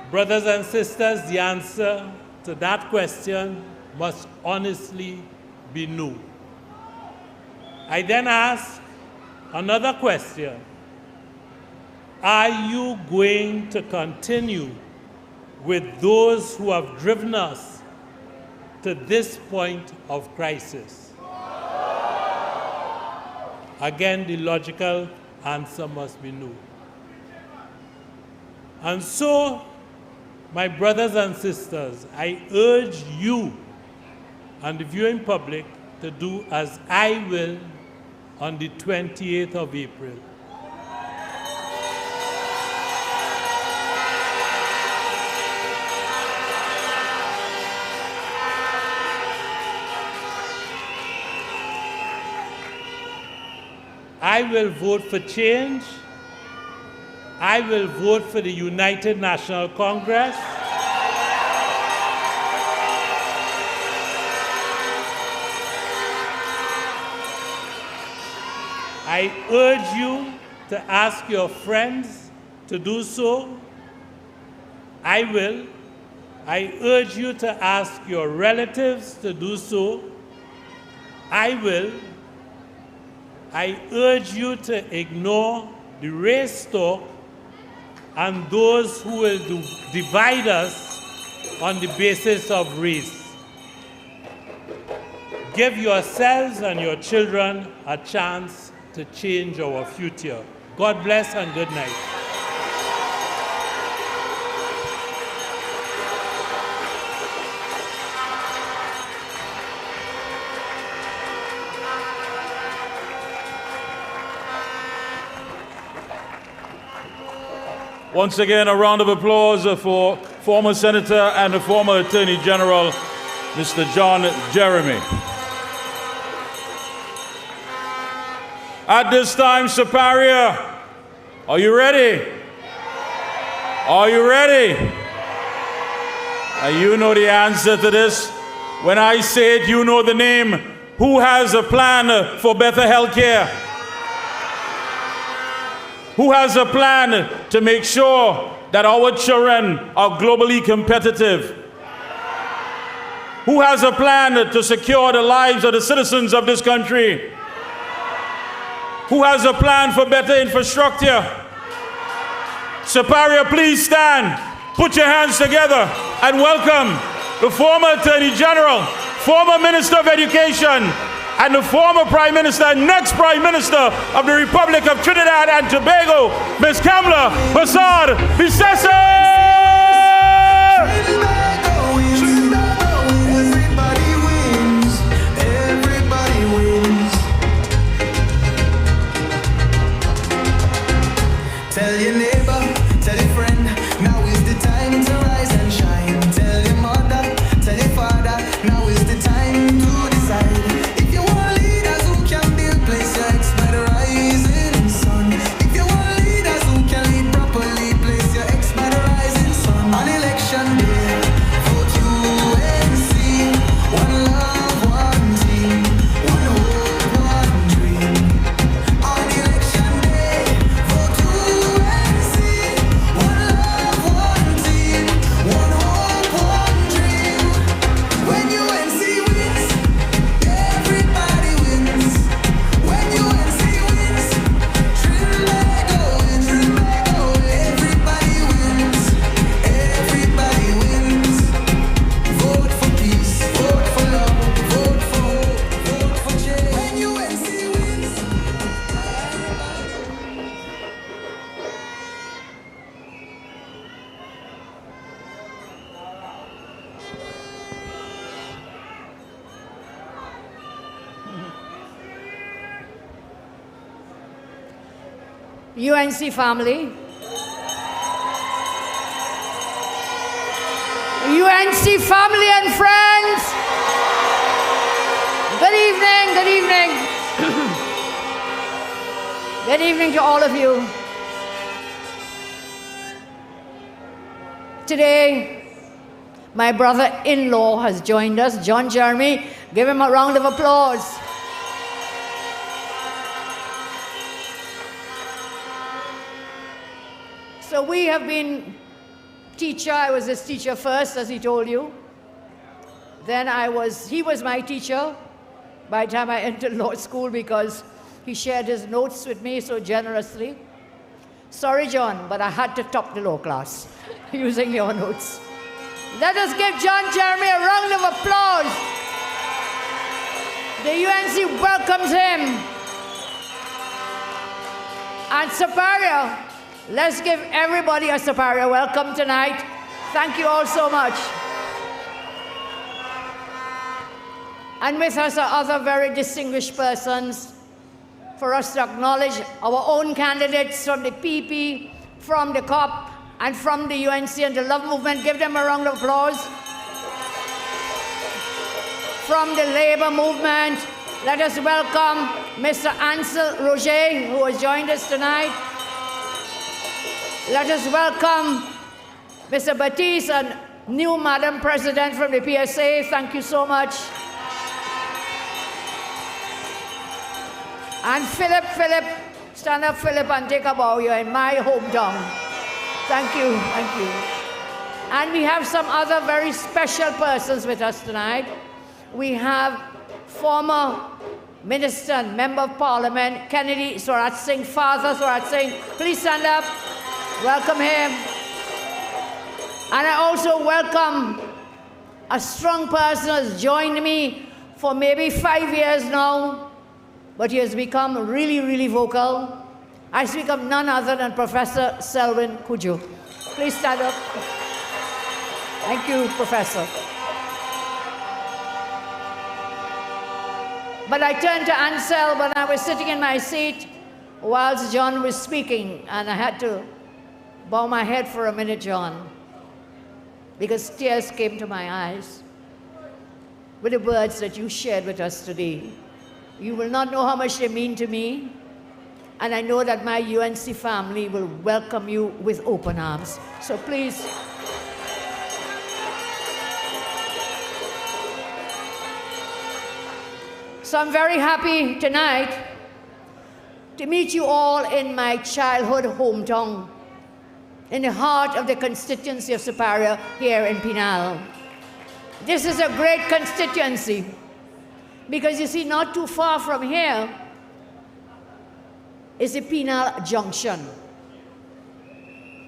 Brothers and sisters, the answer to that question must honestly be no. I then ask another question: are you going to continue with those who have driven us to this point of crisis? Again, the logical answer must be no. And so, my brothers and sisters, I urge you and the viewing public to do as I will on the 28th of April. I will vote for change. I will vote for the United National Congress. I urge you to ask your friends to do so. I will. I urge you to ask your relatives to do so. I will. I urge you to ignore the race talk and those who will divide us on the basis of race. Give yourselves and your children a chance to change our future. God bless and good night. Once again, a round of applause for former Senator and the former Attorney General, Mr. John Jeremie. At this time, Siparia, are you ready? Are you ready? And you know the answer to this. When I say it, you know the name. Who has a plan for better health care? Who has a plan to make sure that our children are globally competitive? Who has a plan to secure the lives of the citizens of this country? Who has a plan for better infrastructure? Siparia, please stand. Put your hands together and welcome the former Attorney General, former Minister of Education, and the former Prime Minister and next Prime Minister of the Republic of Trinidad and Tobago, Ms. Kamla Persad-Bissessar! Tell your neighbor, tell your friend, now is the time to rise and shine. Tell your mother, tell your father, now is the time to decide. If you want leaders who can build, place your ex by the rising sun. If you want leaders who can lead properly, place your ex by the rising sun. On election day, vote UNC. One love, one team, one hope, one dream. On election day, vote UNC. One love, one team, one hope, one dream. When UNC wins, everybody wins. When UNC wins, Trinbago wins. Everybody wins. Everybody wins. Vote for peace. Vote for love. Vote for hope. Vote for change. When UNC wins, UNC family, UNC family and friends, good evening, good evening. Good evening to all of you. Today, my brother-in-law has joined us, John Jeremie. Give him a round of applause. So we have been teacher. I was his teacher first, as he told you. Then he was my teacher by the time I entered law school, because he shared his notes with me so generously. Sorry, John, but I had to top the law class using your notes. Let us give John Jeremie a round of applause. The UNC welcomes him. And Siparia, let's give everybody a Siparia welcome tonight. Thank you all so much. And with us are other very distinguished persons for us to acknowledge our own candidates from the PP, from the COP, and from the UNC and the Love Movement. Give them a round of applause. From the Labour Movement, let us welcome Mr. Ansel Roger, who has joined us tonight. Let us welcome Mr. Baptiste and new Madam President from the PSA. Thank you so much. And Philip, stand up, Philip, and take a bow. You're in my hometown. Thank you, thank you. And we have some other very special persons with us tonight. We have former Minister and Member of Parliament, Kennedy Swarat Singh, Father Swarat Singh. Please stand up. Welcome him. And I also welcome a strong person who has joined me for maybe 5 years now, but he has become really, really vocal. I speak of none other than Professor Selwyn Cudjoe. Please stand up. Thank you, Professor. But I turned to Ansel when I was sitting in my seat whilst John was speaking, and I had to bow my head for a minute, John, because tears came to my eyes with the words that you shared with us today. You will not know how much they mean to me, and I know that my UNC family will welcome you with open arms. So please. So I'm very happy tonight to meet you all in my childhood hometown, in the heart of the constituency of Siparia here in Penal. This is a great constituency because you see, not too far from here is the Penal Junction.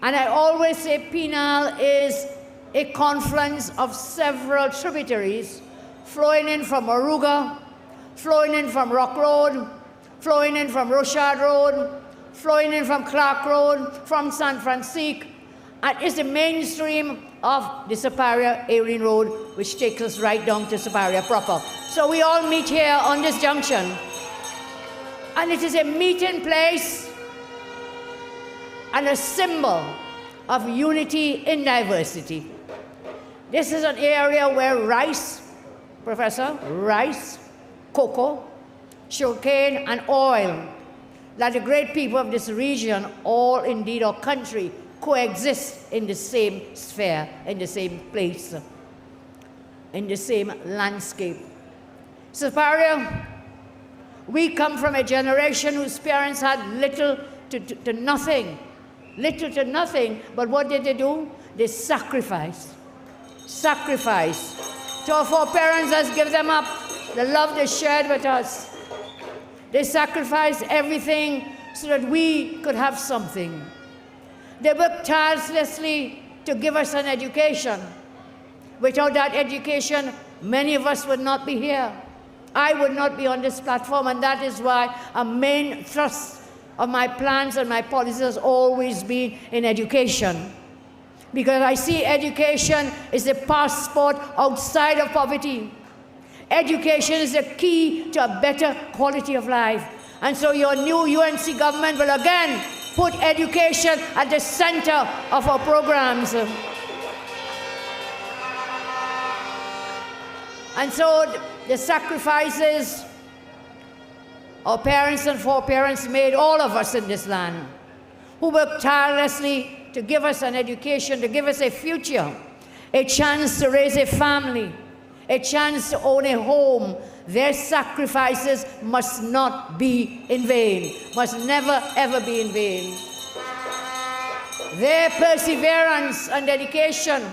And I always say Penal is a confluence of several tributaries flowing in from Aruga, flowing in from Rock Road, flowing in from Rochard Road, flowing in from Clark Road, from San Francisco, and is the mainstream of the Siparia Erin Road, which takes us right down to Siparia proper. So we all meet here on this junction. And it is a meeting place and a symbol of unity in diversity. This is an area where rice, Professor, rice, cocoa, sugarcane, and oil, that the great people of this region, all indeed our country, coexist in the same sphere, in the same place, in the same landscape. Siparia, we come from a generation whose parents had little to nothing, but what did they do? They sacrificed. To our foreparents has given them up the love they shared with us. They sacrificed everything so that we could have something. They worked tirelessly to give us an education. Without that education, many of us would not be here. I would not be on this platform, and that is why a main thrust of my plans and my policies has always been in education. Because I see education is a passport outside of poverty. Education is the key to a better quality of life. And so your new UNC government will again put education at the center of our programs. And so the sacrifices our parents and foreparents made, all of us in this land, who worked tirelessly to give us an education, to give us a future, a chance to raise a family, a chance to own a home, their sacrifices must not be in vain, must never ever be in vain. Their perseverance and dedication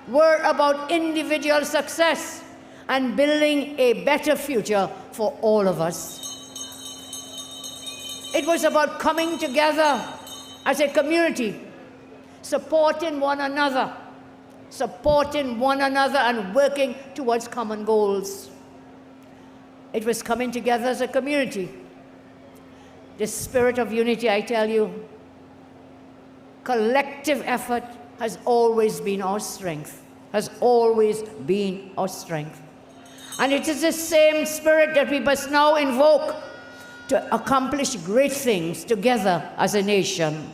were about individual success and building a better future for all of us. It was about coming together as a community, supporting one another and working towards common goals. It was coming together as a community. The spirit of unity, I tell you, collective effort has always been our strength, And it is the same spirit that we must now invoke to accomplish great things together as a nation.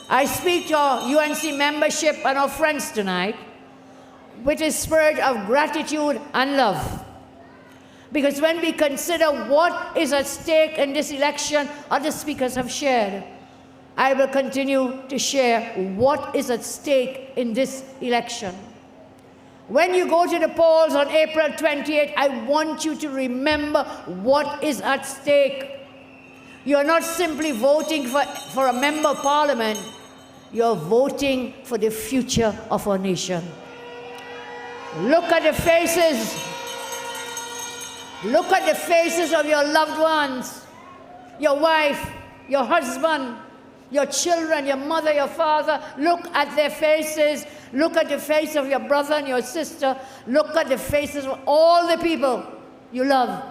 I speak to our UNC membership and our friends tonight with a spirit of gratitude and love. Because when we consider what is at stake in this election, other speakers have shared. I will continue to share what is at stake in this election. When you go to the polls on April 28th, I want you to remember what is at stake. You're not simply voting for a member of parliament. You're voting for the future of our nation. Look at the faces. Look at the faces of your loved ones, your wife, your husband, Your children, your mother, your father, look at their faces. Look at the face of your brother and your sister. Look at the faces of all the people you love.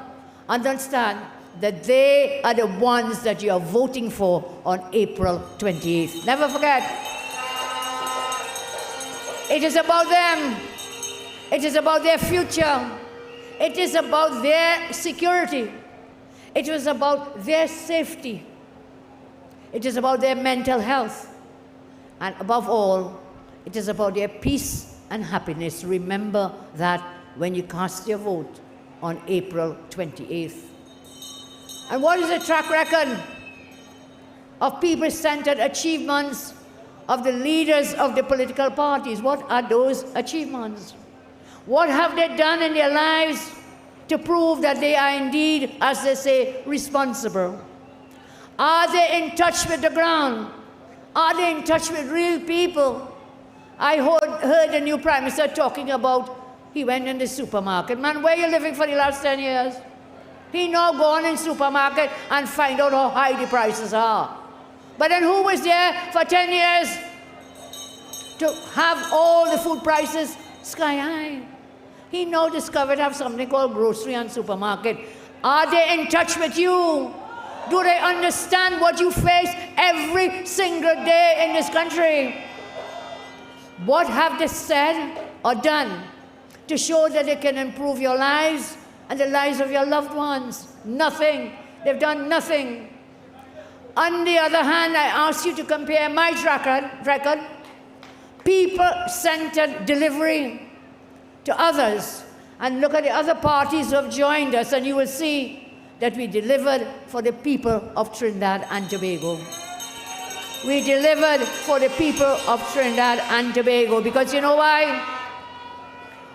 Understand that they are the ones that you are voting for on April 28th. Never forget. It is about them. It is about their future. It is about their security. It is about their safety. It is about their mental health. And above all, it is about their peace and happiness. Remember that when you cast your vote on April 28th. And what is the track record of people-centered achievements of the leaders of the political parties? What are those achievements? What have they done in their lives to prove that they are indeed, as they say, responsible? Are they in touch with the ground? Are they in touch with real people? I heard the new Prime Minister talking about, he went in the supermarket. Man, where are you living for the last 10 years? He now gone in supermarket and find out how high the prices are. But then who was there for 10 years to have all the food prices sky high? He now discovered have something called grocery and supermarket. Are they in touch with you? Do they understand what you face every single day in this country? What have they said or done to show that they can improve your lives and the lives of your loved ones? Nothing. They've done nothing. On the other hand, I ask you to compare my track record, people-centered delivery, to others, and look at the other parties who have joined us, and you will see that we delivered for the people of Trinidad and Tobago. We delivered for the people of Trinidad and Tobago, because you know why?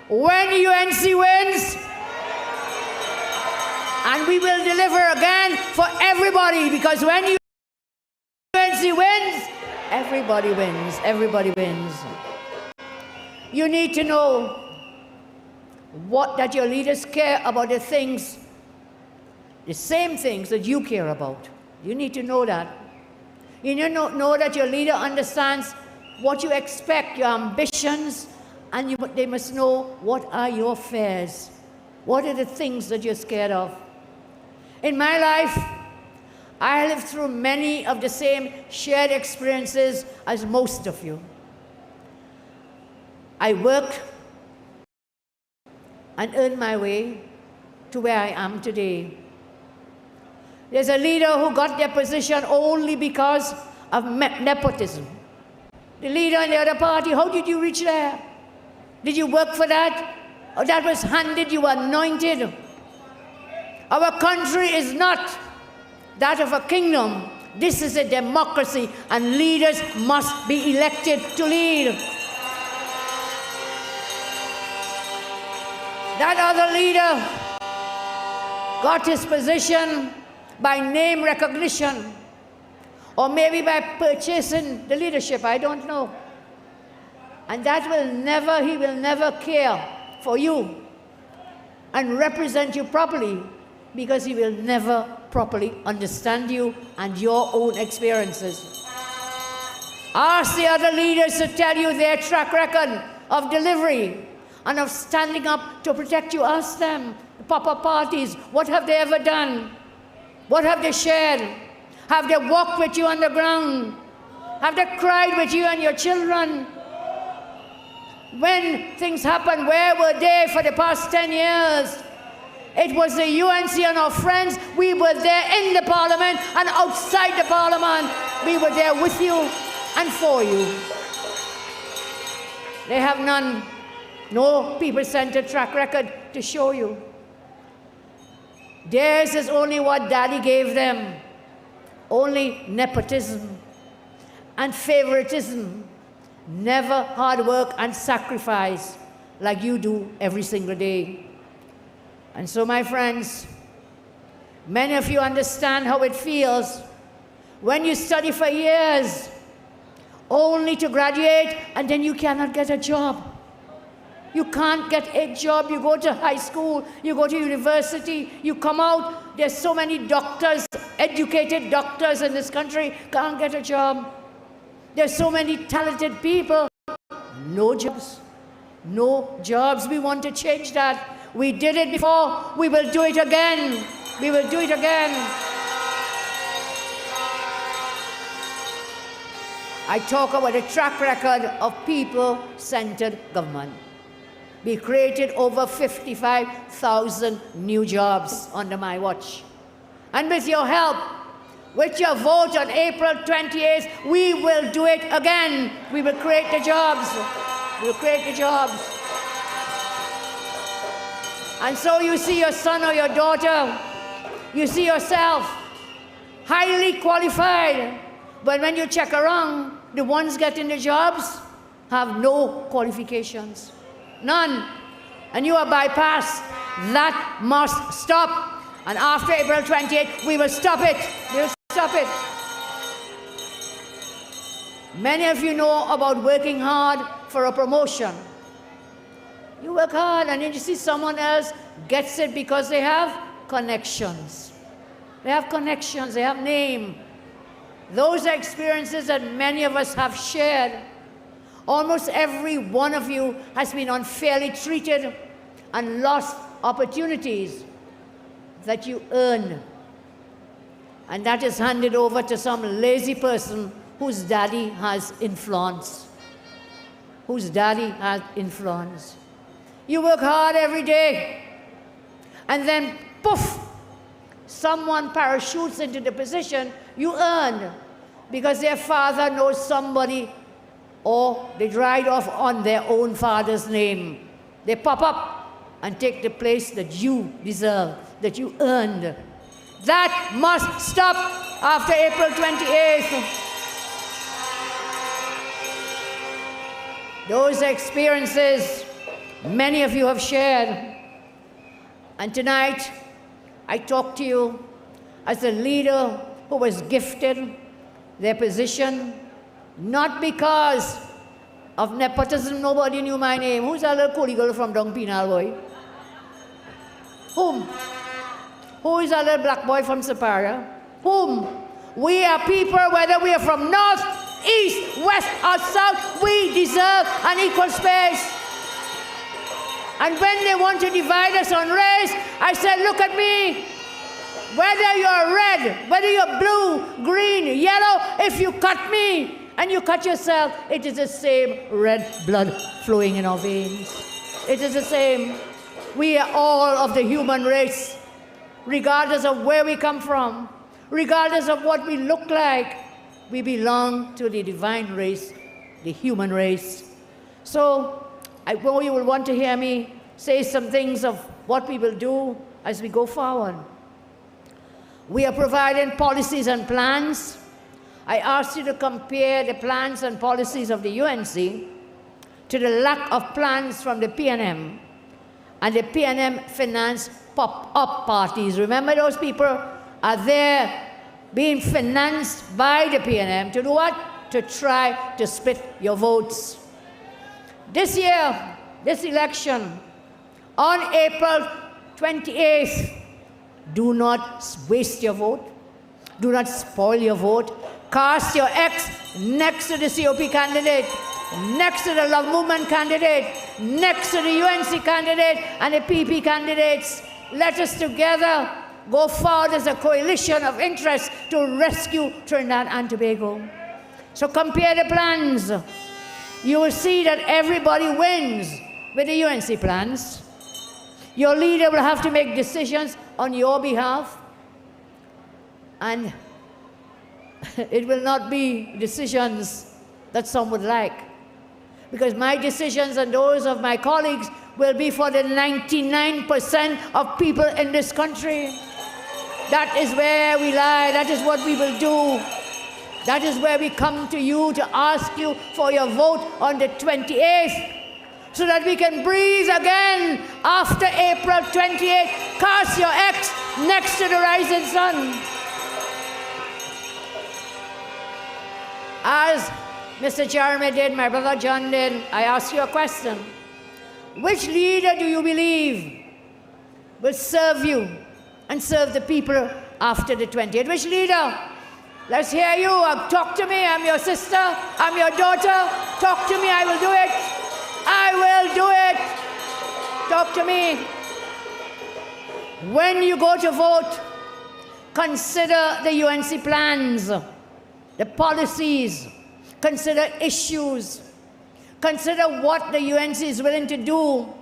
When UNC wins, and we will deliver again for everybody, because when UNC wins, everybody wins, everybody wins. You need to know that your leaders care about the things, the same things that you care about. You need to know that. You need to know that your leader understands what you expect, your ambitions, and they must know what are your fears. What are the things that you're scared of? In my life, I lived through many of the same shared experiences as most of you. I worked and earned my way to where I am today. There's a leader who got their position only because of nepotism. The leader in the other party, how did you reach there? Did you work for that? Or that was handed, you were anointed? Our country is not that of a kingdom. This is a democracy, and leaders must be elected to lead. That other leader got his position by name recognition, or maybe by purchasing the leadership, I don't know. And that he will never care for you and represent you properly, because he will never properly understand you and your own experiences. Ask the other leaders to tell you their track record of delivery and of standing up to protect you. Ask them, the Papa parties, what have they ever done? What have they shared? Have they walked with you on the ground? Have they cried with you and your children? When things happened, where were they for the past 10 years? It was the UNC and our friends. We were there in the parliament and outside the parliament. We were there with you and for you. They have no people-centered track record to show you. Theirs is only what daddy gave them. Only nepotism and favoritism. Never hard work and sacrifice like you do every single day. And so, my friends, many of you understand how it feels when you study for years only to graduate and then you cannot get a job. You can't get a job. You go to high school, you go to university, you come out, there's so many doctors educated doctors in this country can't get a job. There's so many talented people. No jobs. No jobs. We want to change that. We did it before. We will do it again. We will do it again. I talk about a track record of people-centered government. We created over 55,000 new jobs under my watch. And with your help, with your vote on April 28th, we will do it again. We will create the jobs. We will create the jobs. And so you see your son or your daughter, you see yourself highly qualified, but when you check around, the ones getting the jobs have no qualifications. None. And you are bypassed. That must stop. And after April 28th, we will stop it. We will stop it. Many of you know about working hard for a promotion. You work hard and then you see someone else gets it because they have connections. They have connections, they have name. Those are experiences that many of us have shared. Almost every one of you has been unfairly treated and lost opportunities that you earn. And that is handed over to some lazy person whose daddy has influence. Whose daddy has influence. You work hard every day, and then poof, someone parachutes into the position you earned because their father knows somebody, or they ride off on their own father's name. They pop up and take the place that you deserve, that you earned. That must stop after April 28th. Those experiences many of you have shared. And tonight, I talk to you as a leader who was gifted their position, not because of nepotism. Nobody knew my name. Who's that little coolie girl from Dong Penal, boy? Whom? Who is that little black boy from Siparia? Whom? We are people, whether we are from north, east, west, or south, we deserve an equal space. And when they want to divide us on race, I said, look at me. Whether you're red, whether you're blue, green, yellow, if you cut me and you cut yourself, it is the same red blood flowing in our veins. It is the same. We are all of the human race, regardless of where we come from, regardless of what we look like. We belong to the divine race, the human race. So, I know you will want to hear me say some things of what we will do as we go forward. We are providing policies and plans. I asked you to compare the plans and policies of the UNC to the lack of plans from the PNM and the PNM finance pop-up parties. Remember, those people are there being financed by the PNM to do what? To try to split your votes. This year, this election, on April 28th, do not waste your vote. Do not spoil your vote. Cast your X next to the COP candidate, next to the Love Movement candidate, next to the UNC candidate and the PP candidates. Let us together go forward as a coalition of interest to rescue Trinidad and Tobago. So compare the plans. You will see that everybody wins with the UNC plans. Your leader will have to make decisions on your behalf. And it will not be decisions that some would like. Because my decisions and those of my colleagues will be for the 99% of people in this country. That is where we lie. That is what we will do. That is where we come to you to ask you for your vote on the 28th so that we can breathe again after April 28th. Cast your X next to the rising sun. As Mr. Jeremie did, my brother John did, I ask you a question. Which leader do you believe will serve you and serve the people after the 28th. Which leader? Let's hear you. Talk to me. I'm your sister. I'm your daughter. Talk to me. I will do it. I will do it. Talk to me. When you go to vote, consider the UNC plans, the policies, consider issues, consider what the UNC is willing to do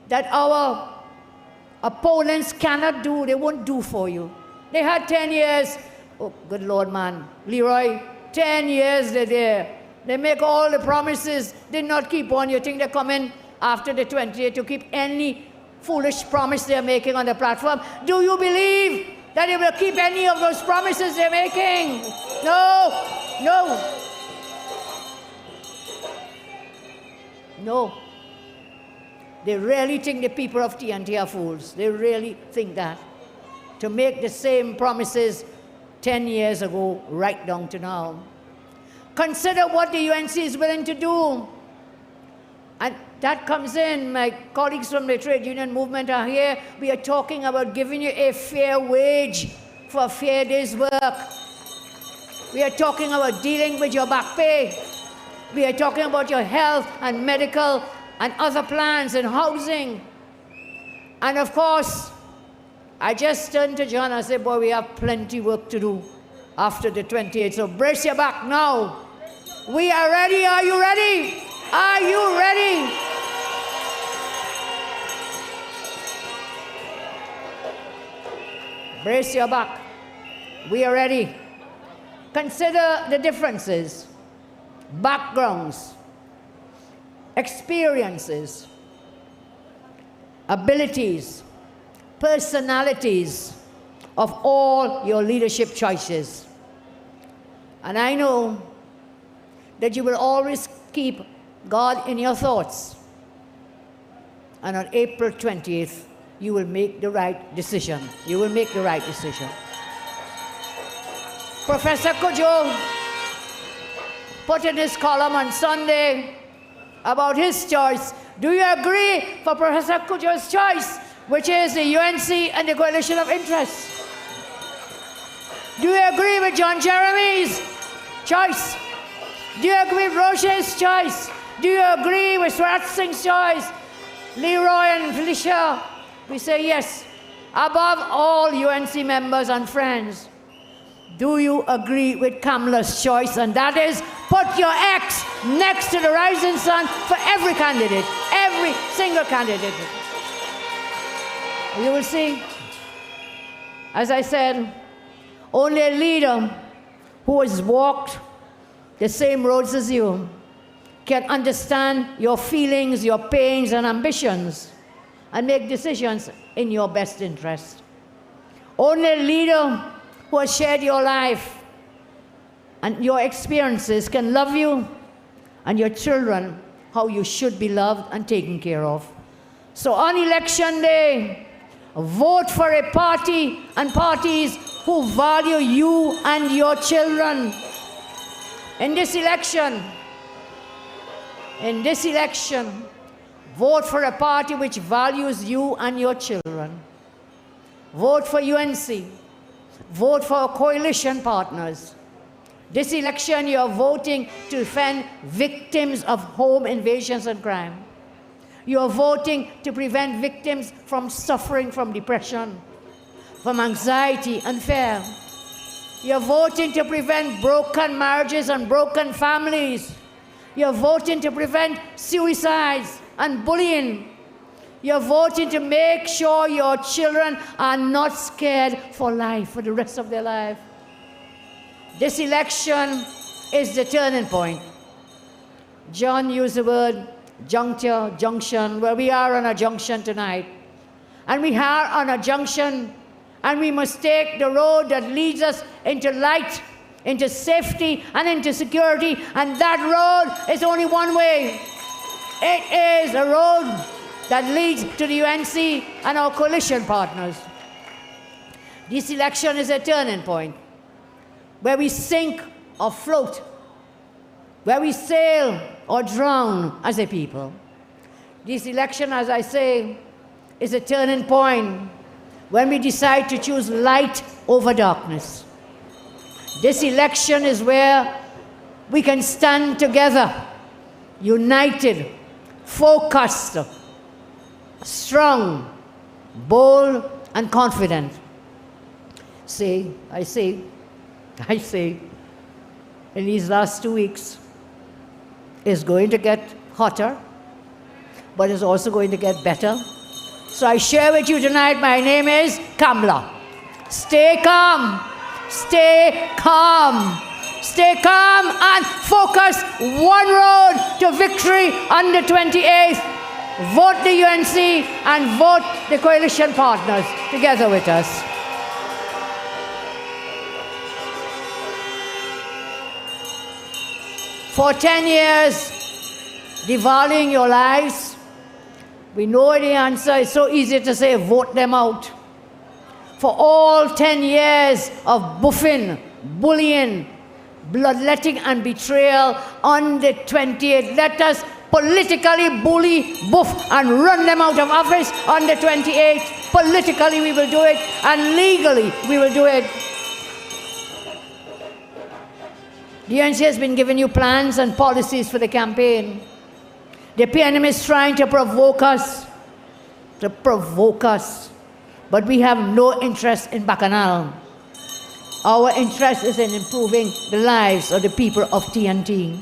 that our opponents cannot do, they won't do for you. They had 10 years. Oh, good Lord, man. Leroy, 10 years they're there. They make all the promises, did not keep on. You think they come in after the 28th to keep any foolish promise they're making on the platform? Do you believe that they will keep any of those promises they're making? No, no. No. They really think the people of TNT are fools. They really think that. To make the same promises 10 years ago, right down to now. Consider what the UNC is willing to do. And that comes in, my colleagues from the trade union movement are here. We are talking about giving you a fair wage for a fair day's work. We are talking about dealing with your back pay. We are talking about your health and medical and other plans and housing. And of course, I just turned to John and said, boy, we have plenty work to do after the 28th. So brace your back now. We are ready. Are you ready? Are you ready? Brace your back. We are ready. Consider the differences, backgrounds, experiences, abilities, personalities of all your leadership choices. And I know that you will always keep God in your thoughts. And on April 20th, you will make the right decision. You will make the right decision. Professor Cudjoe put in his column on Sunday about his choice. Do you agree for Professor Cudjoe's choice, which is the UNC and the Coalition of Interests? Do you agree with John Jeremie's choice? Do you agree with Roche's choice? Do you agree with Swarat Singh's choice? Leroy and Felicia? We say yes. Above all UNC members and friends, do you agree with Kamla's choice? And that is, put your X next to the rising sun for every candidate, every single candidate. You will see, as I said, only a leader who has walked the same roads as you can understand your feelings, your pains, and ambitions, and make decisions in your best interest. Only a leader who has shared your life and your experiences can love you and your children how you should be loved and taken care of. So on election day, vote for a party and parties who value you and your children. In this election, vote for a party which values you and your children. Vote for UNC. Vote for our coalition partners. This election, you are voting to defend victims of home invasions and crime. You are voting to prevent victims from suffering from depression, from anxiety and fear. You're voting to prevent broken marriages and broken families. You're voting to prevent suicides and bullying. You're voting to make sure your children are not scared for life, for the rest of their life. This election is the turning point. John used the word juncture, junction. Well, we are on a junction tonight. And we are on a junction, and we must take the road that leads us into light, into safety, and into security. And that road is only one way. It is a road that leads to the UNC and our coalition partners. This election is a turning point where we sink or float, where we sail or drown as a people. This election, as I say, is a turning point when we decide to choose light over darkness. This election is where we can stand together, united, focused, strong, bold, and confident. I say, in these last 2 weeks, it's going to get hotter, but it's also going to get better. So I share with you tonight, my name is Kamla. Stay calm, stay calm, stay calm and focus. One road to victory on the 28th. Vote the UNC and vote the coalition partners together with us. For 10 years, devaluing your lives, we know the answer. It's so easy to say, vote them out. For all 10 years of buffing, bullying, bloodletting, and betrayal on the 28th, let us politically bully, buff, and run them out of office on the 28th. Politically, we will do it, and legally, we will do it. The UNC has been giving you plans and policies for the campaign. The PNM is trying to provoke us, but we have no interest in Bacchanal. Our interest is in improving the lives of the people of TNT.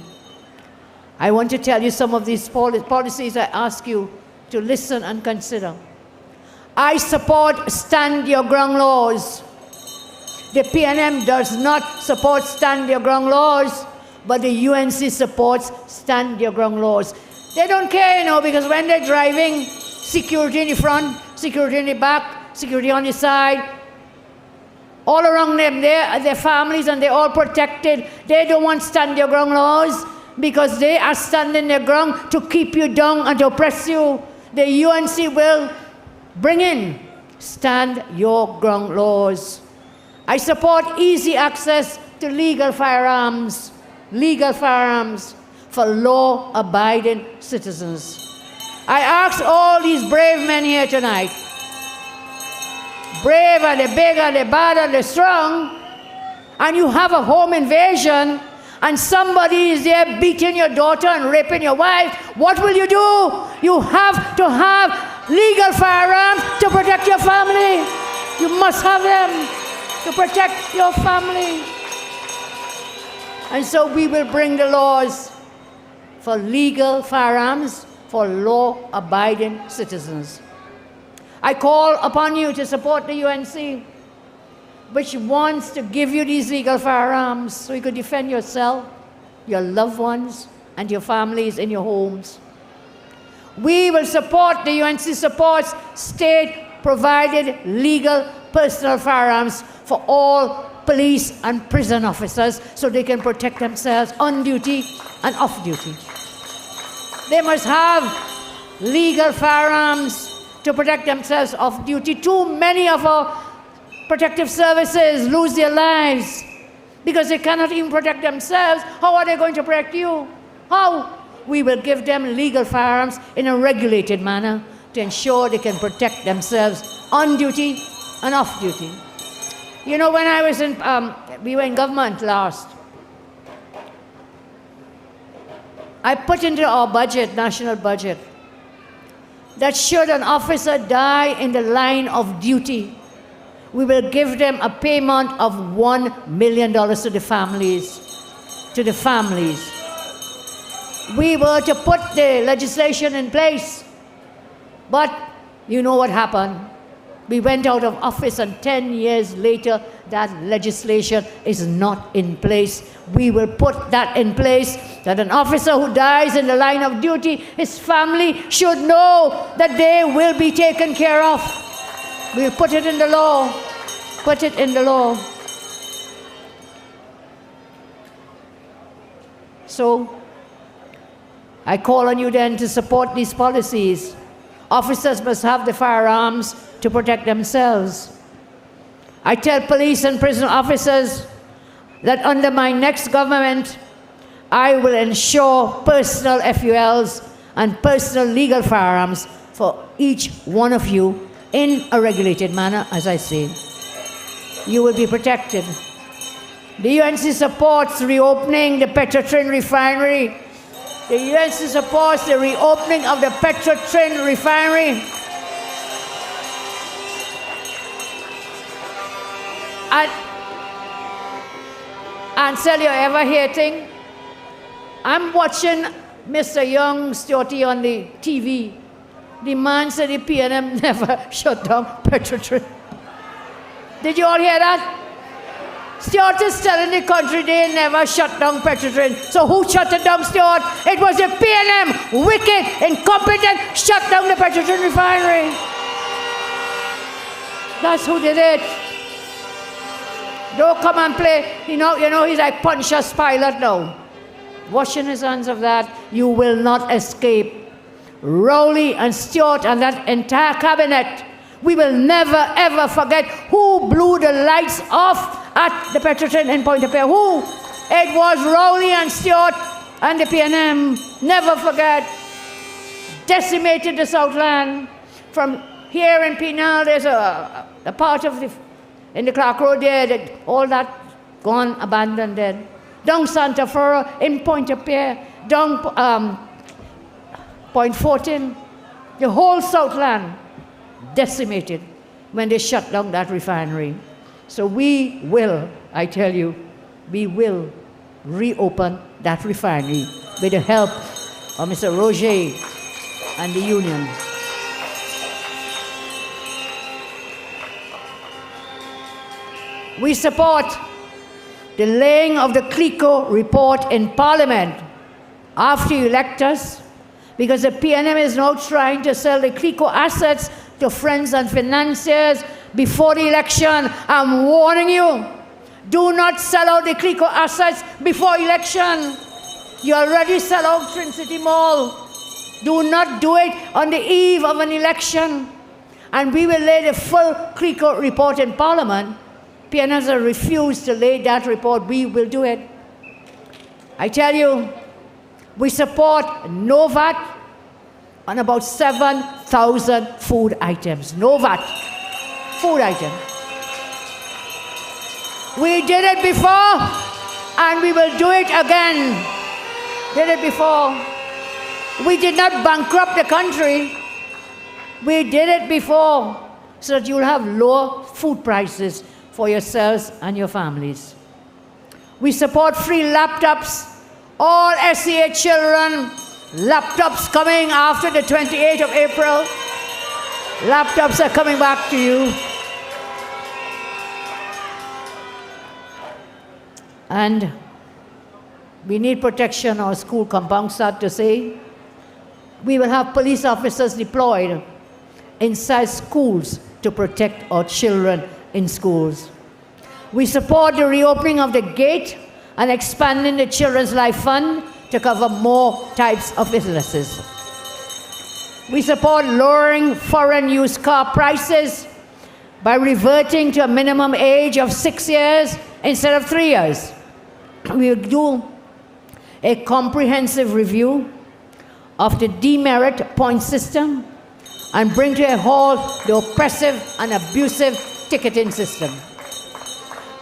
I want to tell you some of these policies. I ask you to listen and consider. I support stand your ground laws. The PNM does not support stand your ground laws, but the UNC supports stand your ground laws. They don't care, because when they're driving, security in the front, security in the back, security on the side, all around them, their families, and they're all protected. They don't want stand your ground laws because they are standing their ground to keep you down and to oppress you. The UNC will bring in stand your ground laws. I support easy access to legal firearms for law-abiding citizens. I ask all these brave men here tonight, brave and the big and the bad and the strong, and you have a home invasion and somebody is there beating your daughter and raping your wife, what will you do? You have to have legal firearms to protect your family. You must have them to protect your family. And so we will bring the laws for legal firearms for law-abiding citizens. I call upon you to support the UNC, which wants to give you these legal firearms so you could defend yourself, your loved ones, and your families in your homes. We will support, the UNC supports state-provided legal personal firearms for all police and prison officers so they can protect themselves on duty and off duty. They must have legal firearms to protect themselves off duty. Too many of our protective services lose their lives because they cannot even protect themselves. How are they going to protect you? How? We will give them legal firearms in a regulated manner to ensure they can protect themselves on duty and off duty. When I was we were in government last, I put into our budget, national budget, that should an officer die in the line of duty, we will give them a payment of $1 million to the families. We were to put the legislation in place, but you know what happened? We went out of office and 10 years later, that legislation is not in place. We will put that in place, that an officer who dies in the line of duty, his family should know that they will be taken care of. We'll put it in the law. Put it in the law. So, I call on you then to support these policies. Officers must have the firearms to protect themselves. I tell police and prison officers that under my next government, I will ensure personal FULs and personal legal firearms for each one of you in a regulated manner, as I say. You will be protected. The UNC supports reopening the Petrotrin refinery. The UNC supports the reopening of the Petrotrin refinery. And tell you ever hear thing? I'm watching Mr. Young Stewarty on the TV. The man said the PNM never shut down Petrotrin. Did you all hear that? Stewart is telling the country they never shut down Petrotrin. So who shut it down, Stewart? It was the PNM, wicked, incompetent, shut down the Petrotrin refinery. That's who did it. Don't come and play. You know he's like Pontius Pilate now. Washing his hands of that. You will not escape. Rowley and Stewart and that entire cabinet. We will never ever forget who blew the lights off at the Petrotrin in Pointe-à-Pierre. Who? It was Rowley and Stewart and the PNM. Never forget. Decimated the Southland. From here in Pinal, there's a part of in the Clark Road there, that all that gone, abandoned dead. Down Santa Flora, in Pointe-à-Pierre, down Point 14, the whole Southland decimated when they shut down that refinery. So we will, I tell you, we will reopen that refinery with the help of Mr. Roger and the union. We support the laying of the CLICO report in Parliament after you elect us, because the PNM is now trying to sell the CLICO assets to friends and financiers before the election. I'm warning you, do not sell out the CLICO assets before election. You already sell out Trinity Mall. Do not do it on the eve of an election. And we will lay the full CLICO report in Parliament. PNMs have refused to lay that report. We will do it. I tell you, we support no VAT on about 7,000 food items. No VAT. Food items. We did it before, and we will do it again. Did it before. We did not bankrupt the country. We did it before, so that you'll have lower food prices for yourselves and your families. We support free laptops. All SCA children, laptops coming after the 28th of April. Laptops are coming back to you. And we need protection on school compounds, sad to say. We will have police officers deployed inside schools to protect our children in schools. We support the reopening of the gate and expanding the Children's Life Fund to cover more types of businesses. We support lowering foreign used car prices by reverting to a minimum age of 6 years instead of 3 years. We will do a comprehensive review of the demerit point system and bring to a halt the oppressive and abusive ticketing system.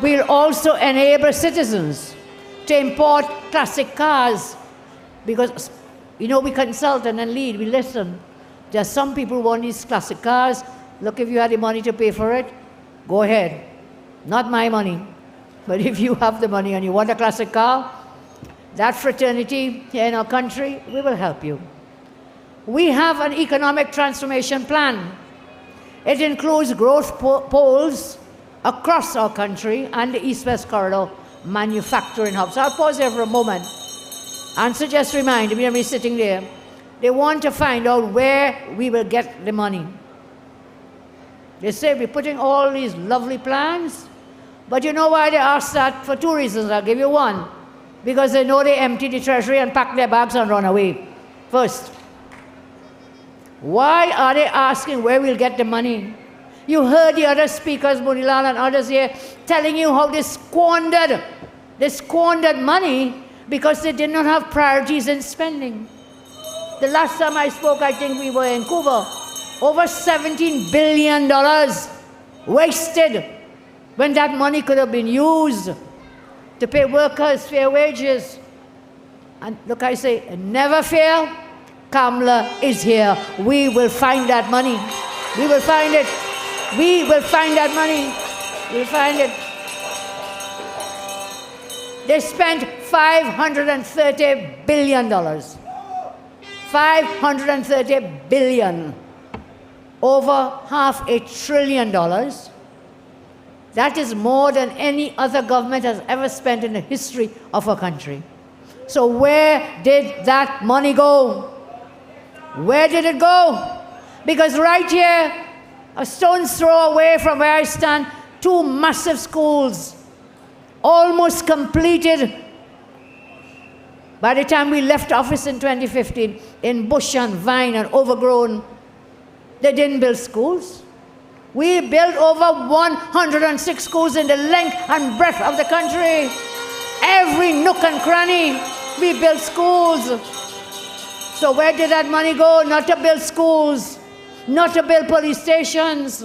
We'll also enable citizens to import classic cars, because, you know, we consult and then lead, we listen. There are some people who want these classic cars. Look, if you had the money to pay for it, go ahead. Not my money. But if you have the money and you want a classic car, that fraternity here in our country, we will help you. We have an economic transformation plan. It includes growth poles across our country and the East-West Corridor manufacturing hubs. So I'll pause there for a moment and so just remind me sitting there, they want to find out where we will get the money. They say we're putting all these lovely plans, but you know why they ask that? For two reasons. I'll give you one. Because they know they empty the treasury and pack their bags and run away. First, why are they asking where we'll get the money? You heard the other speakers, Moonilal and others here, telling you how they squandered money because they did not have priorities in spending. The last time I spoke, I think we were in Cuba. over $17 billion wasted when that money could have been used to pay workers fair wages. And look, I say, never fear, Kamla is here. We will find that money. We will find it. We will find that money. We'll find it. They spent $530 billion. $530 billion. Over $500 billion. That is more than any other government has ever spent in the history of our country. So where did that money go? Where did it go? Because right here, a stone's throw away from where I stand, 2 massive schools, almost completed by the time we left office in 2015, in bush and vine and overgrown. They didn't build schools. We built over 106 schools in the length and breadth of the country. Every nook and cranny, we built schools. So where did that money go? Not to build schools, not to build police stations,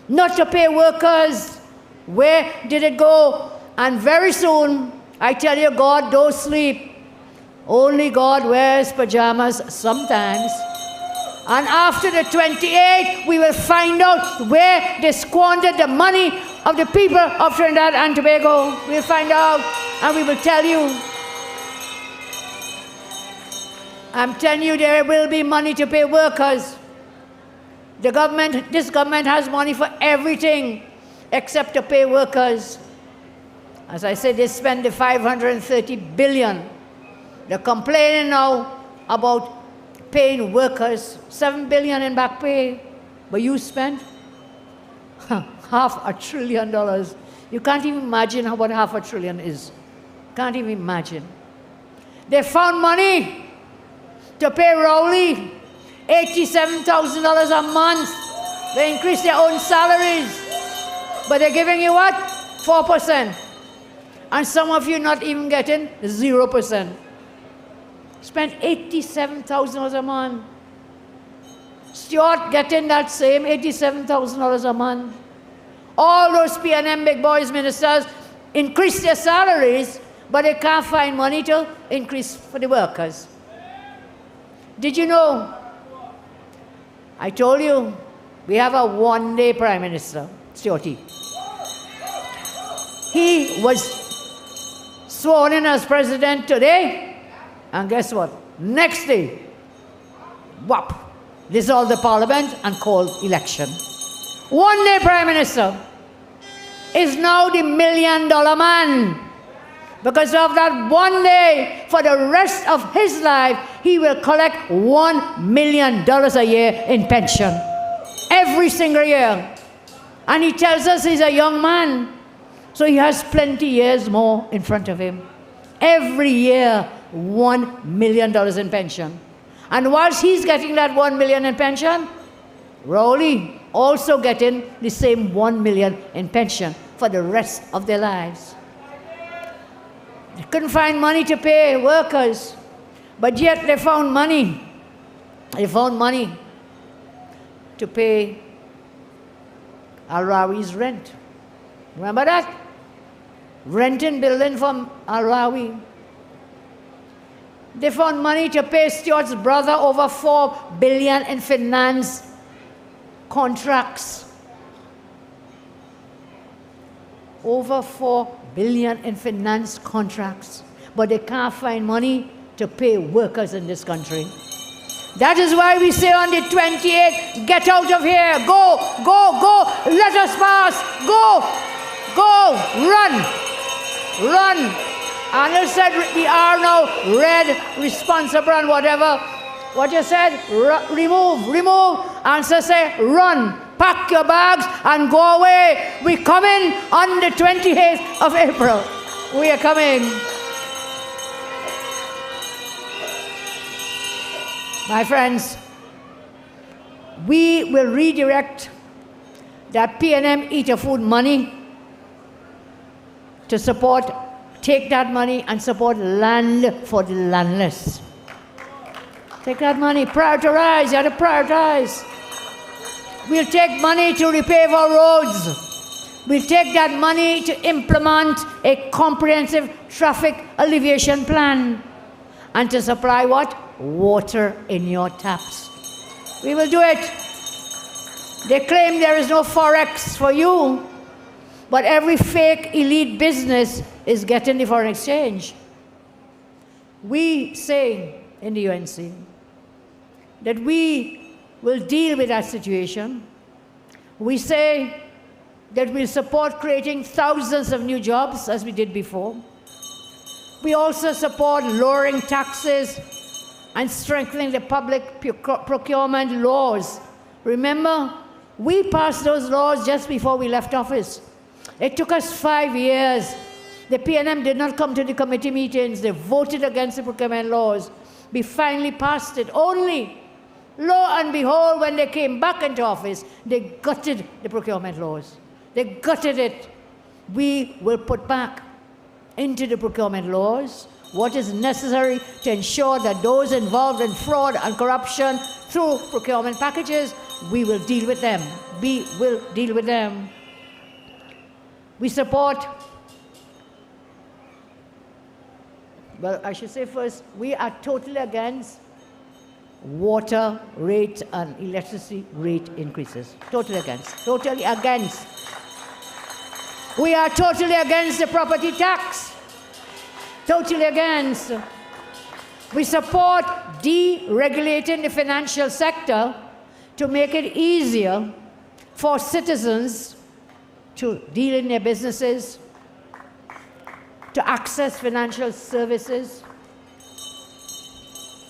not to pay workers. Where did it go? And very soon, I tell you, God don't sleep. Only God wears pajamas sometimes. And after the 28th, we will find out where they squandered the money of the people of Trinidad and Tobago. We'll find out, and we will tell you. I'm telling you, there will be money to pay workers. The government, this government has money for everything except to pay workers. As I said, they spend the $530 billion. They're complaining now about paying workers $7 billion in back pay, but you spent $500 billion. You can't even imagine what $500 billion is. Can't even imagine. They found money to pay Rowley $87,000 a month. They increased their own salaries, but they're giving you what? 4%. And some of you not even getting 0%. Spent $87,000 a month. Stuart getting that same $87,000 a month. All those P&M big boys ministers increase their salaries, but they can't find money to increase for the workers. Did you know? I told you, we have a one-day Prime Minister, Stuarty. He was sworn in as president today, and guess what? Next day, whop, dissolve the parliament and call election. One-day Prime Minister is now the $1 million man. Because of that one day, for the rest of his life, he will collect $1 million a year in pension. Every single year. And he tells us he's a young man. So he has plenty years more in front of him. Every year, $1 million in pension. And whilst he's getting that $1 million in pension, Rowley also getting the same $1 million in pension for the rest of their lives. They couldn't find money to pay workers, but yet they found money. They found money to pay Al-Rawi's rent. Remember that? Renting building from Al-Rawi. They found money to pay Stuart's brother over $4 billion in finance contracts. Over $4 billion in finance contracts. But they can't find money to pay workers in this country. That is why we say on the 28th, get out of here, go, go, go, let us pass, go, go, run, run. Arnold said we are now red, responsible and whatever. What you said, remove, remove. Answer say, run, pack your bags and go away. We're coming on the 28th of April. We are coming. My friends, we will redirect that P&M Eater Food money to support, take that money and support land for the landless. Take that money, prioritize, you have to prioritize. We'll take money to repave our roads. We'll take that money to implement a comprehensive traffic alleviation plan and to supply what? Water in your taps. We will do it. They claim there is no forex for you, but every fake elite business is getting the foreign exchange. We say in the UNC that we will deal with that situation. We say that we'll support creating thousands of new jobs as we did before. We also support lowering taxes and strengthening the public procurement laws. Remember, we passed those laws just before we left office. It took us 5 years. The PNM did not come to the committee meetings. They voted against the procurement laws. We finally passed it. Only, lo and behold, when they came back into office, they gutted the procurement laws. They gutted it. We will put back into the procurement laws what is necessary to ensure that those involved in fraud and corruption through procurement packages, we will deal with them. We will deal with them. We support, well, I should say first, we are totally against water rate and electricity rate increases. Totally against. Totally against. We are totally against the property tax. Totally against. We support deregulating the financial sector to make it easier for citizens to deal in their businesses, to access financial services,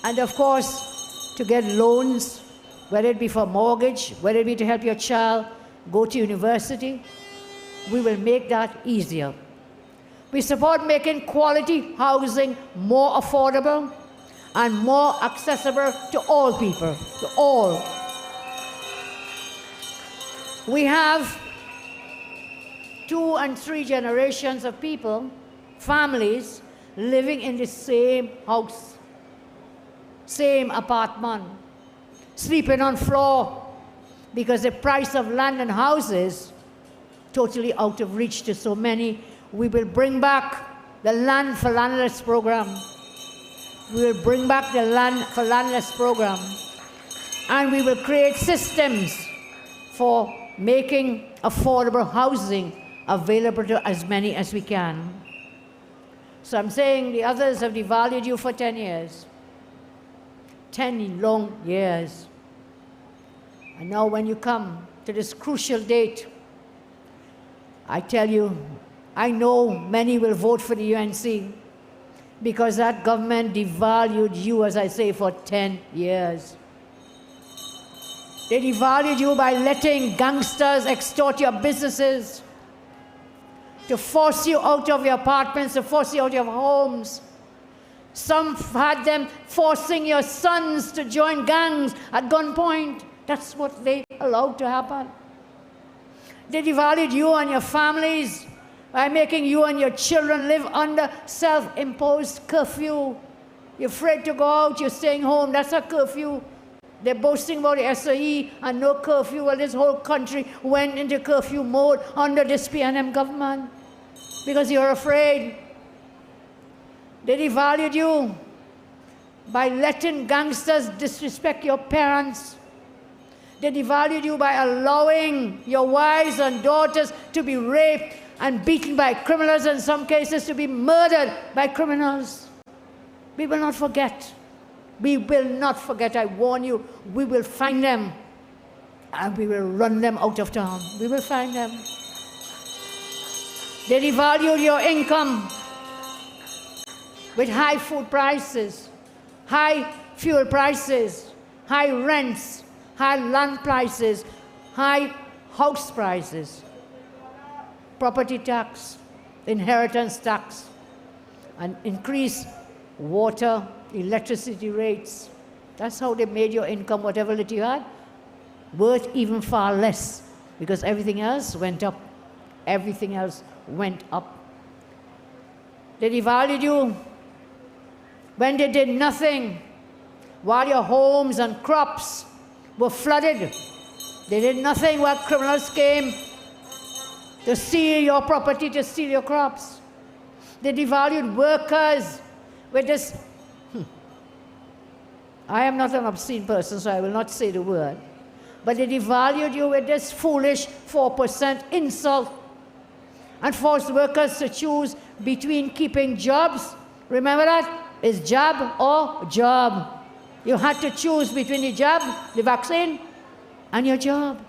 and of course, to get loans, whether it be for mortgage, whether it be to help your child go to university. We will make that easier. We support making quality housing more affordable and more accessible to all people, to all. We have 2 and 3 generations of people, families, living in the same house, same apartment, sleeping on floor because the price of land and houses totally out of reach to so many. We will bring back the Land for Landless program. We will bring back the Land for Landless program. And we will create systems for making affordable housing available to as many as we can. So I'm saying the others have devalued you for 10 years. 10 long years. And now when you come to this crucial date, I tell you, I know many will vote for the UNC because that government devalued you, as I say, for 10 years. They devalued you by letting gangsters extort your businesses, to force you out of your apartments, to force you out of your homes. Some had them forcing your sons to join gangs at gunpoint. That's what they allowed to happen. They devalued you and your families by making you and your children live under self-imposed curfew. You're afraid to go out, you're staying home, that's a curfew. They're boasting about the SOE and no curfew. Well, this whole country went into curfew mode under this PNM government because you're afraid. They devalued you by letting gangsters disrespect your parents. They devalued you by allowing your wives and daughters to be raped and beaten by criminals, in some cases to be murdered by criminals. We will not forget. We will not forget, I warn you. We will find them and we will run them out of town. We will find them. They devalued your income with high food prices, high fuel prices, high rents, high land prices, high house prices, property tax, inheritance tax, and increased water, electricity rates. That's how they made your income, whatever little you had, worth even far less because everything else went up. Everything else went up. They devalued you when they did nothing while your homes and crops were flooded They did nothing while criminals came to steal your property, to steal your crops. They devalued workers with this. I am not an obscene person, so I will not say the word. But they devalued you with this foolish 4% insult and forced workers to choose between keeping jobs. Remember that? It's job or job. You had to choose between the job, the vaccine, and your job.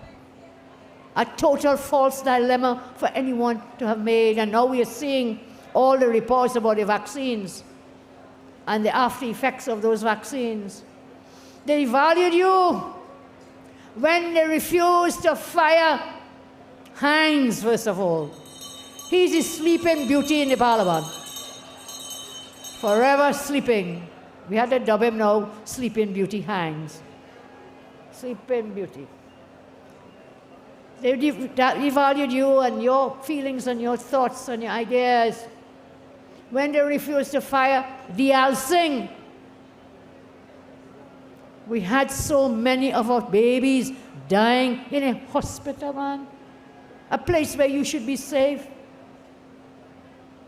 A total false dilemma for anyone to have made. And now we are seeing all the reports about the vaccines and the after effects of those vaccines. They devalued you when they refused to fire Hines, first of all. He's the sleeping beauty in the parliament. Forever sleeping. We had to dub him now, Sleeping Beauty Hines. Sleeping Beauty. They devalued you and your feelings and your thoughts and your ideas when they refused to fire Diyal Singh. We had so many of our babies dying in a hospital, man. A place where you should be safe.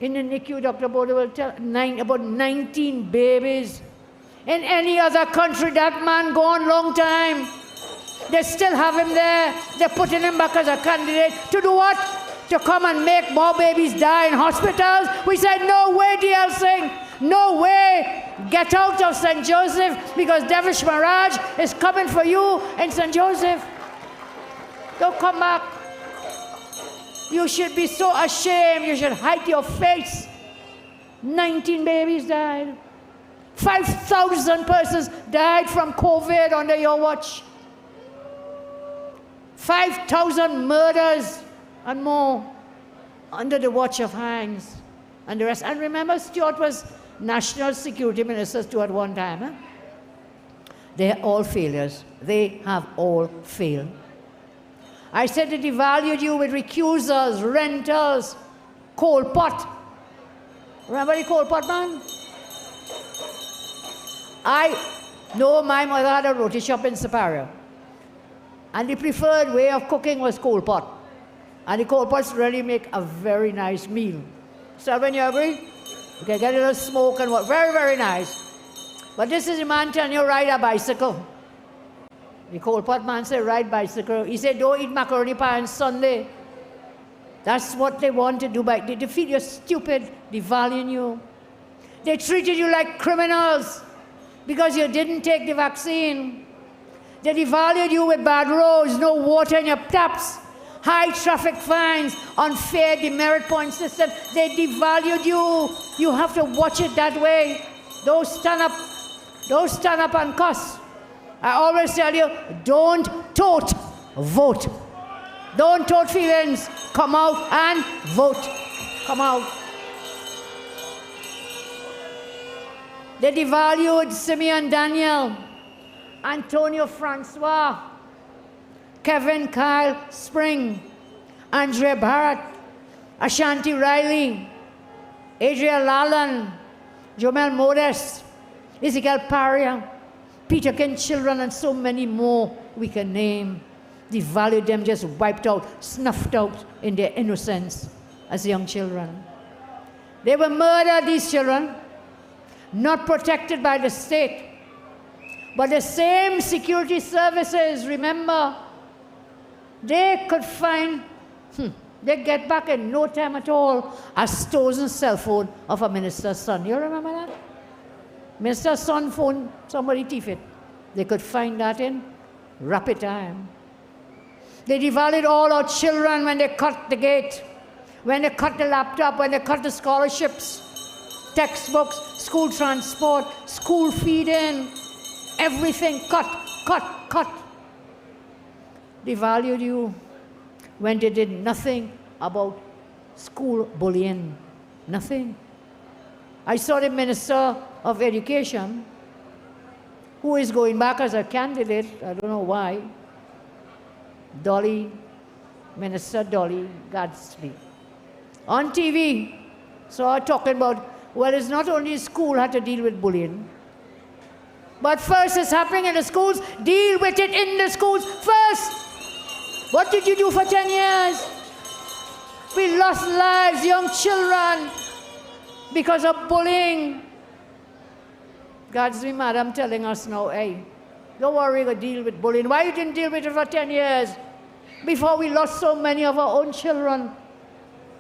In the NICU, Dr. Boda will tell about 19 babies. In any other country, that man gone long time. They still have him there. They're putting him back as a candidate. To do what? To come and make more babies die in hospitals? We said, no way, Diyal Singh. No way. Get out of St. Joseph because Devish Maharaj is coming for you in St. Joseph. Don't come back. You should be so ashamed. You should hide your face. 19 babies died. 5,000 persons died from COVID under your watch. 5,000 murders and more under the watch of Hines and the rest. And remember, Stuart was National Security Minister at one time. Eh? They're all failures. They have all failed. I said they devalued you with recusals, rentals, coal pot. Remember the coal pot, man? I know my mother had a roti shop in Siparia. And the preferred way of cooking was coal pot. And the coal pots really make a very nice meal. So when you agree, you can get a little smoke and what, very, very nice. But this is the man telling you ride a bicycle. The coal pot man said ride bicycle. He said don't eat macaroni pie on Sunday. That's what they want to do. They feel you're stupid, devaluing you. They treated you like criminals because you didn't take the vaccine. They devalued you with bad roads, no water in your taps, high traffic fines, unfair demerit point system. They devalued you. You have to watch it that way. Don't stand up and cuss. I always tell you, don't tote, vote. Don't tote feelings. Come out and vote. Come out. They devalued Simeon Daniel, Antonio Francois, Kevin Kyle Spring, Andrea Barrett, Ashanti Riley, Adria Lalan, Jomel Modest, Ezekiel Paria, Peter Ken children, and so many more we can name. Devalued them, just wiped out, snuffed out in their innocence as young children. They were murdered, these children, not protected by the state. But the same security services, remember, they could find, they get back in no time at all a stolen cell phone of a minister's son. You remember that? Minister's son phone, somebody thief it. They could find that in rapid time. They devalued all our children when they cut the gate, when they cut the laptop, when they cut the scholarships, textbooks, school transport, school feeding, everything cut. Devalued you when they did nothing about school bullying. Nothing. I saw the Minister of Education, who is going back as a candidate, I don't know why, Minister Dolly Gadsby, on TV, saw her talking about, well, it's not only school had to deal with bullying, but first it's happening in the schools, deal with it in the schools first. What did you do for 10 years? We lost lives, young children, because of bullying. God's me, madam, telling us now, hey, don't worry, we'll deal with bullying. Why you didn't deal with it for 10 years? Before we lost so many of our own children.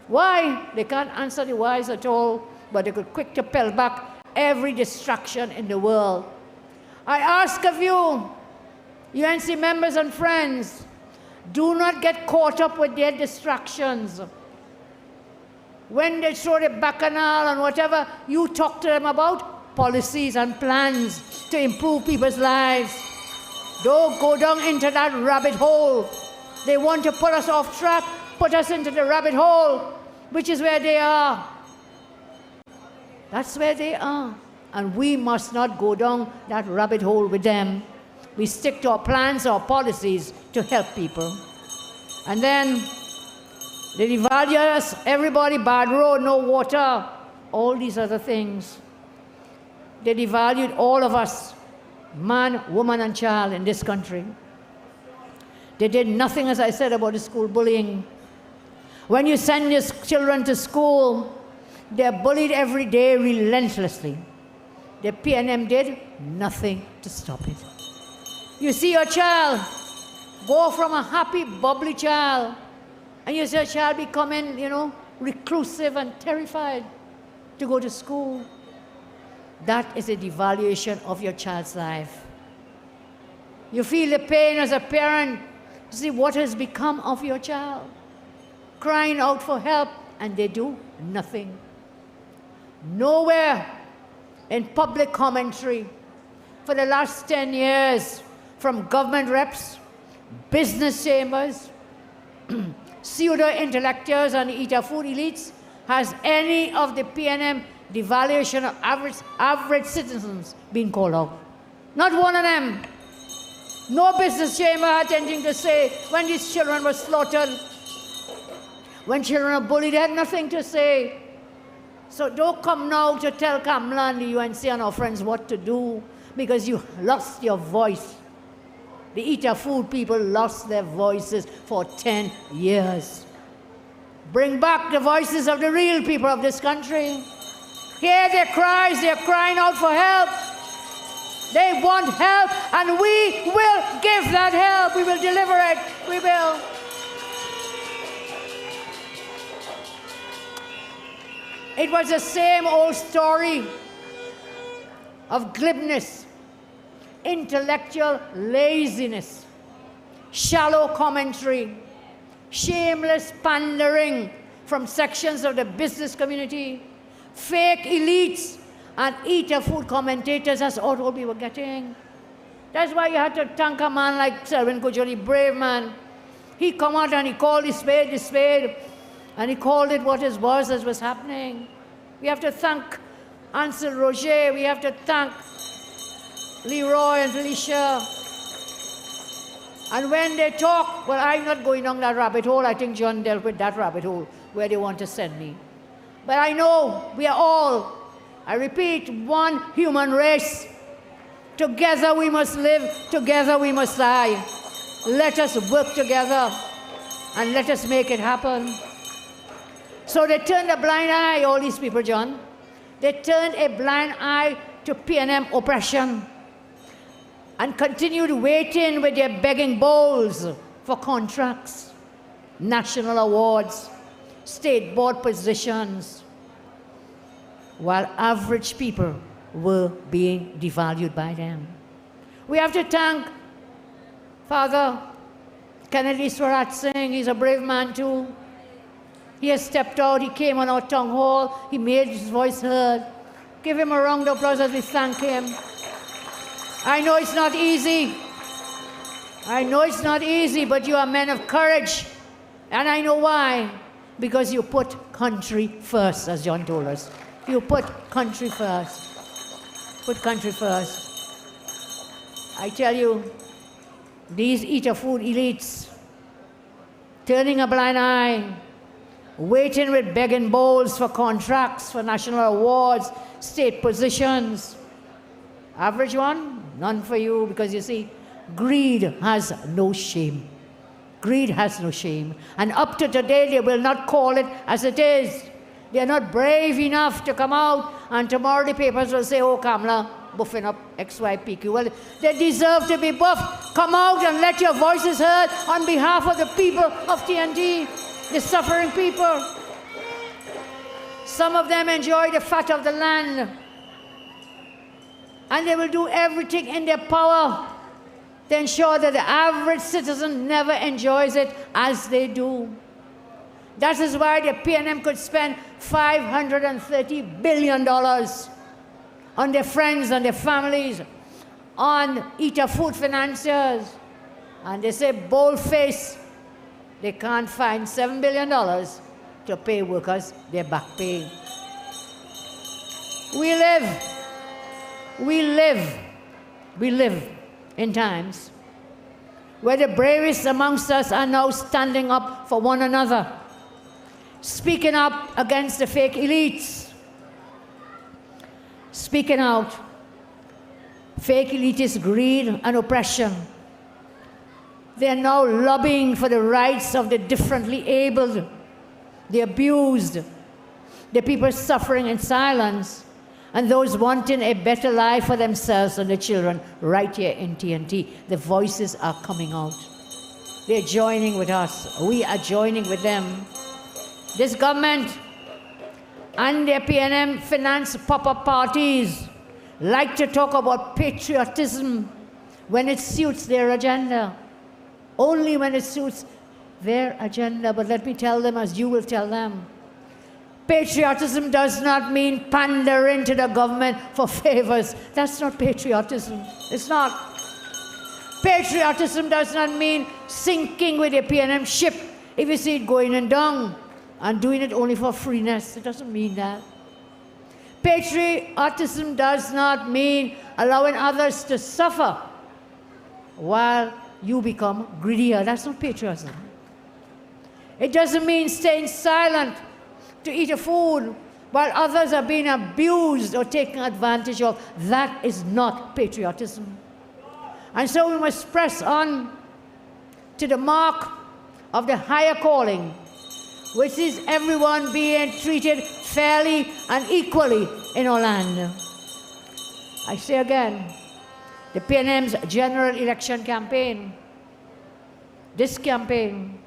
Why? They can't answer the whys at all, but they could quick to peel back every distraction in the world. I ask of you, UNC members and friends, do not get caught up with their distractions. When they throw the bacchanal and whatever, you talk to them about policies and plans to improve people's lives. Don't go down into that rabbit hole. They want to put us off track, put us into the rabbit hole, which is where they are. That's where they are. And we must not go down that rabbit hole with them. We stick to our plans, our policies to help people. And then they devalue us, everybody, bad road, no water, all these other things. They devalued all of us, man, woman, and child in this country. They did nothing, as I said, about the school bullying. When you send your children to school, they're bullied every day relentlessly. The PNM did nothing to stop it. You see your child go from a happy, bubbly child, and you see your child becoming, reclusive and terrified to go to school. That is a devaluation of your child's life. You feel the pain as a parent to see what has become of your child, crying out for help, and they do nothing. Nowhere in public commentary for the last 10 years, from government reps, business chambers, pseudo-intellectuals and eater food elites, has any of the PNM devaluation of average citizens been called out. Not one of them. No business chamber had anything to say when these children were slaughtered. When children are bullied, they had nothing to say. So don't come now to tell Kamla and the UNC and our friends what to do, because you lost your voice. The eater food people lost their voices for 10 years. Bring back the voices of the real people of this country. Hear their cries, they're crying out for help. They want help, and we will give that help. We will deliver it. We will. It was the same old story of glibness, intellectual laziness, shallow commentary, shameless pandering from sections of the business community, fake elites, and eater food commentators. That's all we were getting. That's why you had to thank a man like Selwyn Kujoli, brave man. He come out and he called the spade, and he called it what it was as was happening. We have to thank Ansel Roger, we have to thank Leroy and Felicia. And when they talk, well, I'm not going down that rabbit hole. I think John dealt with that rabbit hole where they want to send me. But I know we are all, I repeat, one human race. Together we must live, together we must die. Let us work together and let us make it happen. So they turned a blind eye, all these people, John. They turned a blind eye to PNM oppression and continued waiting with their begging bowls for contracts, national awards, state board positions, while average people were being devalued by them. We have to thank Father Kennedy Swarat Singh. He's a brave man too. He has stepped out, he came on our town hall, he made his voice heard. Give him a round of applause as we thank him. I know it's not easy. I know it's not easy, but you are men of courage. And I know why. Because you put country first, as John told us. You put country first. Put country first. I tell you, these eater food elites, turning a blind eye, waiting with begging bowls for contracts, for national awards, state positions. Average one, none for you, because you see, greed has no shame. Greed has no shame. And up to today, they will not call it as it is. They are not brave enough to come out, and tomorrow the papers will say, oh, Kamla, buffing up XYPQ. Well, they deserve to be buffed. Come out and let your voices heard on behalf of the people of TNT, the suffering people. Some of them enjoy the fat of the land, and they will do everything in their power to ensure that the average citizen never enjoys it as they do. That is why the PNM could spend $530 billion on their friends and their families, on eater food financiers. And they say, bold-faced, they can't find $7 billion to pay workers their back pay. We live in times where the bravest amongst us are now standing up for one another, speaking up against the fake elites, speaking out. Fake elitist greed and oppression. They are now lobbying for the rights of the differently abled, the abused, the people suffering in silence, and those wanting a better life for themselves and their children right here in TNT. The voices are coming out. They're joining with us. We are joining with them. This government and their PNM finance pop-up parties like to talk about patriotism when it suits their agenda. Only when it suits their agenda. But let me tell them, as you will tell them, patriotism does not mean pandering to the government for favors. That's not patriotism. It's not. Patriotism does not mean sinking with a PNM ship if you see it going and down and doing it only for freeness. It doesn't mean that. Patriotism does not mean allowing others to suffer while you become greedier. That's not patriotism. It doesn't mean staying silent to eat a food while others are being abused or taken advantage of. That is not patriotism. And so we must press on to the mark of the higher calling, which is everyone being treated fairly and equally in our land. I say again, the PNM's general election campaign, this campaign,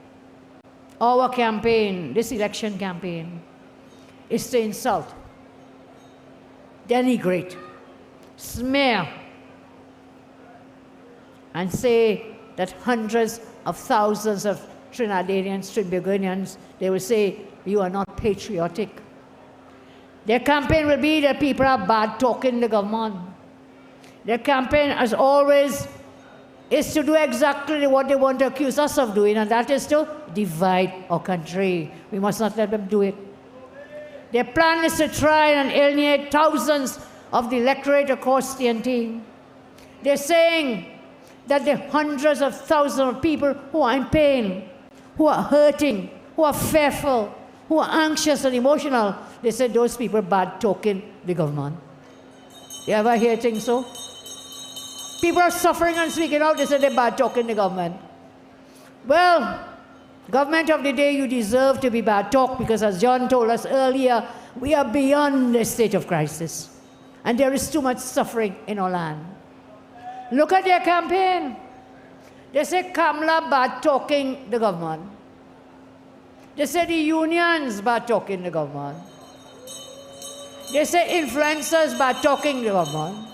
our campaign, this election campaign, is to insult, denigrate, smear, and say that hundreds of thousands of Trinidadians, Trinbagonians, they will say, you are not patriotic. Their campaign will be that people are bad-talking the government. Their campaign, as always, is to do exactly what they want to accuse us of doing, and that is to divide our country. We must not let them do it. Their plan is to try and alienate thousands of the electorate across TNT. They're saying that the hundreds of thousands of people who are in pain, who are hurting, who are fearful, who are anxious and emotional, they said those people bad-talking the government. You ever hear things so? People are suffering and speaking out, they said they're bad-talking the government. Well, government of the day, you deserve to be bad-talked because, as John told us earlier, we are beyond the state of crisis. And there is too much suffering in our land. Look at their campaign. They say Kamla bad-talking the government. They say the unions bad-talking the government. They say influencers bad-talking the government.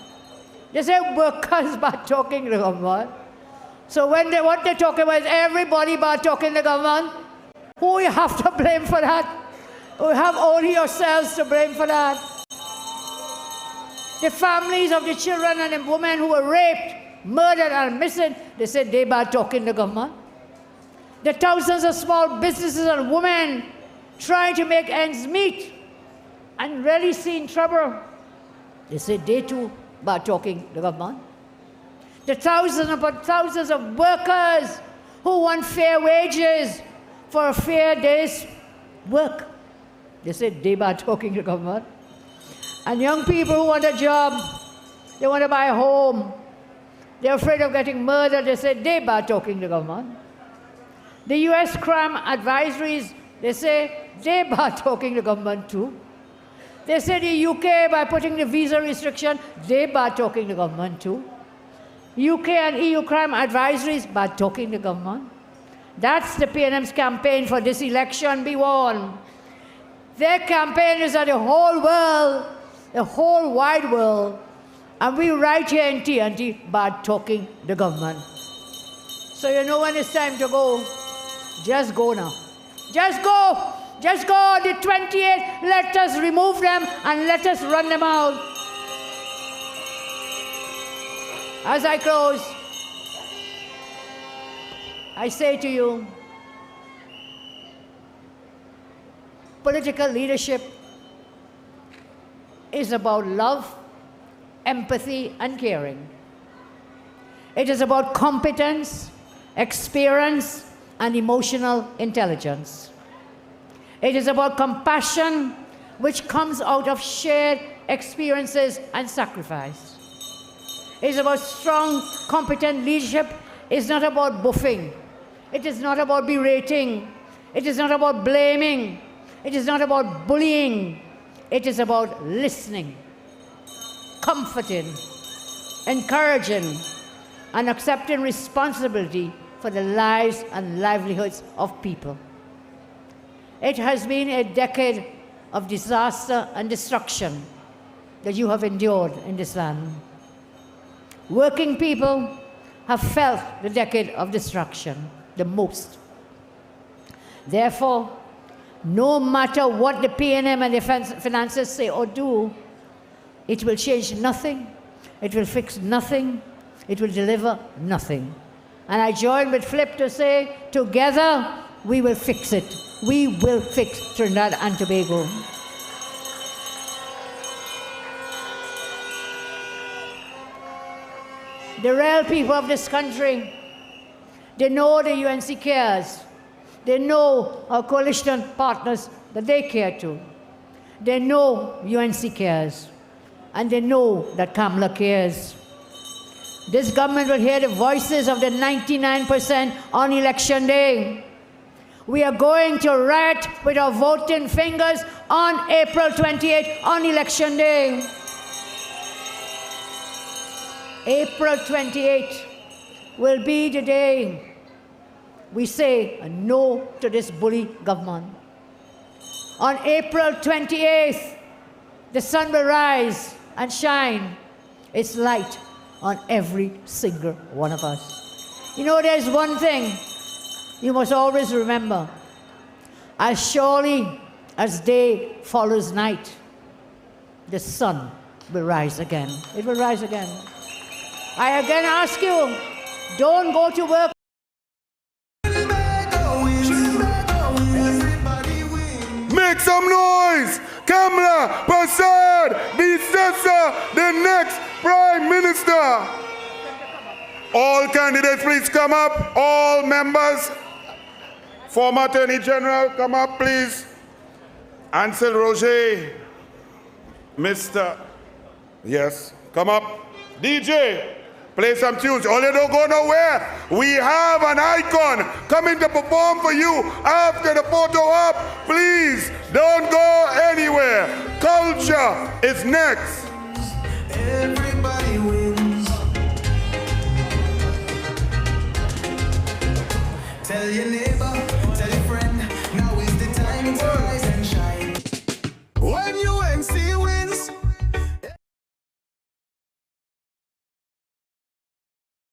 They say workers bad-talking the government. So what they're talking about is everybody bad-talking the government. Who you have to blame for that? You have only yourselves to blame for that. The families of the children and the women who were raped, murdered, and missing, they said they bad-talking the government. The thousands of small businesses and women trying to make ends meet and really seeing trouble, they said they too bad-talking the government. The thousands upon thousands of workers who want fair wages for a fair day's work, they said they bad-talking the government. And young people who want a job, they want to buy a home, they're afraid of getting murdered, they said they bad-talking the government. The US crime advisories, they say they are talking to government too. They say the UK, by putting the visa restriction, they are talking to government too. UK and EU crime advisories are talking to government. That's the PNM's campaign for this election, be warned. Their campaign is that the whole world, the whole wide world, and we right here in TNT are talking to government. So you know when it's time to go, just go now. Just go. Just go. The 28, let us remove them and let us run them out. As I close, I say to you, political leadership is about love, empathy, and caring. It is about competence, experience, and emotional intelligence. It is about compassion, which comes out of shared experiences and sacrifice. It is about strong, competent leadership. It's not about buffing. It is not about berating. It is not about blaming. It is not about bullying. It is about listening, comforting, encouraging, and accepting responsibility for the lives and livelihoods of people. It has been a decade of disaster and destruction that you have endured in this land. Working people have felt the decade of destruction the most. Therefore, no matter what the PNM and the finances say or do, it will change nothing, it will fix nothing, it will deliver nothing. And I join with Flip to say, together we will fix it. We will fix Trinidad and Tobago. The real people of this country, they know the UNC cares. They know our coalition partners that they care to. They know UNC cares. And they know that Kamla cares. This government will hear the voices of the 99% on election day. We are going to riot with our voting fingers on April 28 on election day. April 28 will be the day we say a no to this bully government. On April 28th, the sun will rise and shine its light on every single one of us. You know, there's one thing you must always remember. As surely as day follows night, the sun will rise again. It will rise again. I again ask you, don't go to work. Make some noise! Kamla Persad-Bissessar, the next Prime Minister. All candidates, please come up. All members. Former Attorney General, come up, please. Ansel Roger. Mr. Yes, come up. DJ, play some tunes. Only don't go nowhere. We have an icon coming to perform for you after the photo op. Please don't go anywhere. Culture is next. Everybody wins. Tell your neighbor.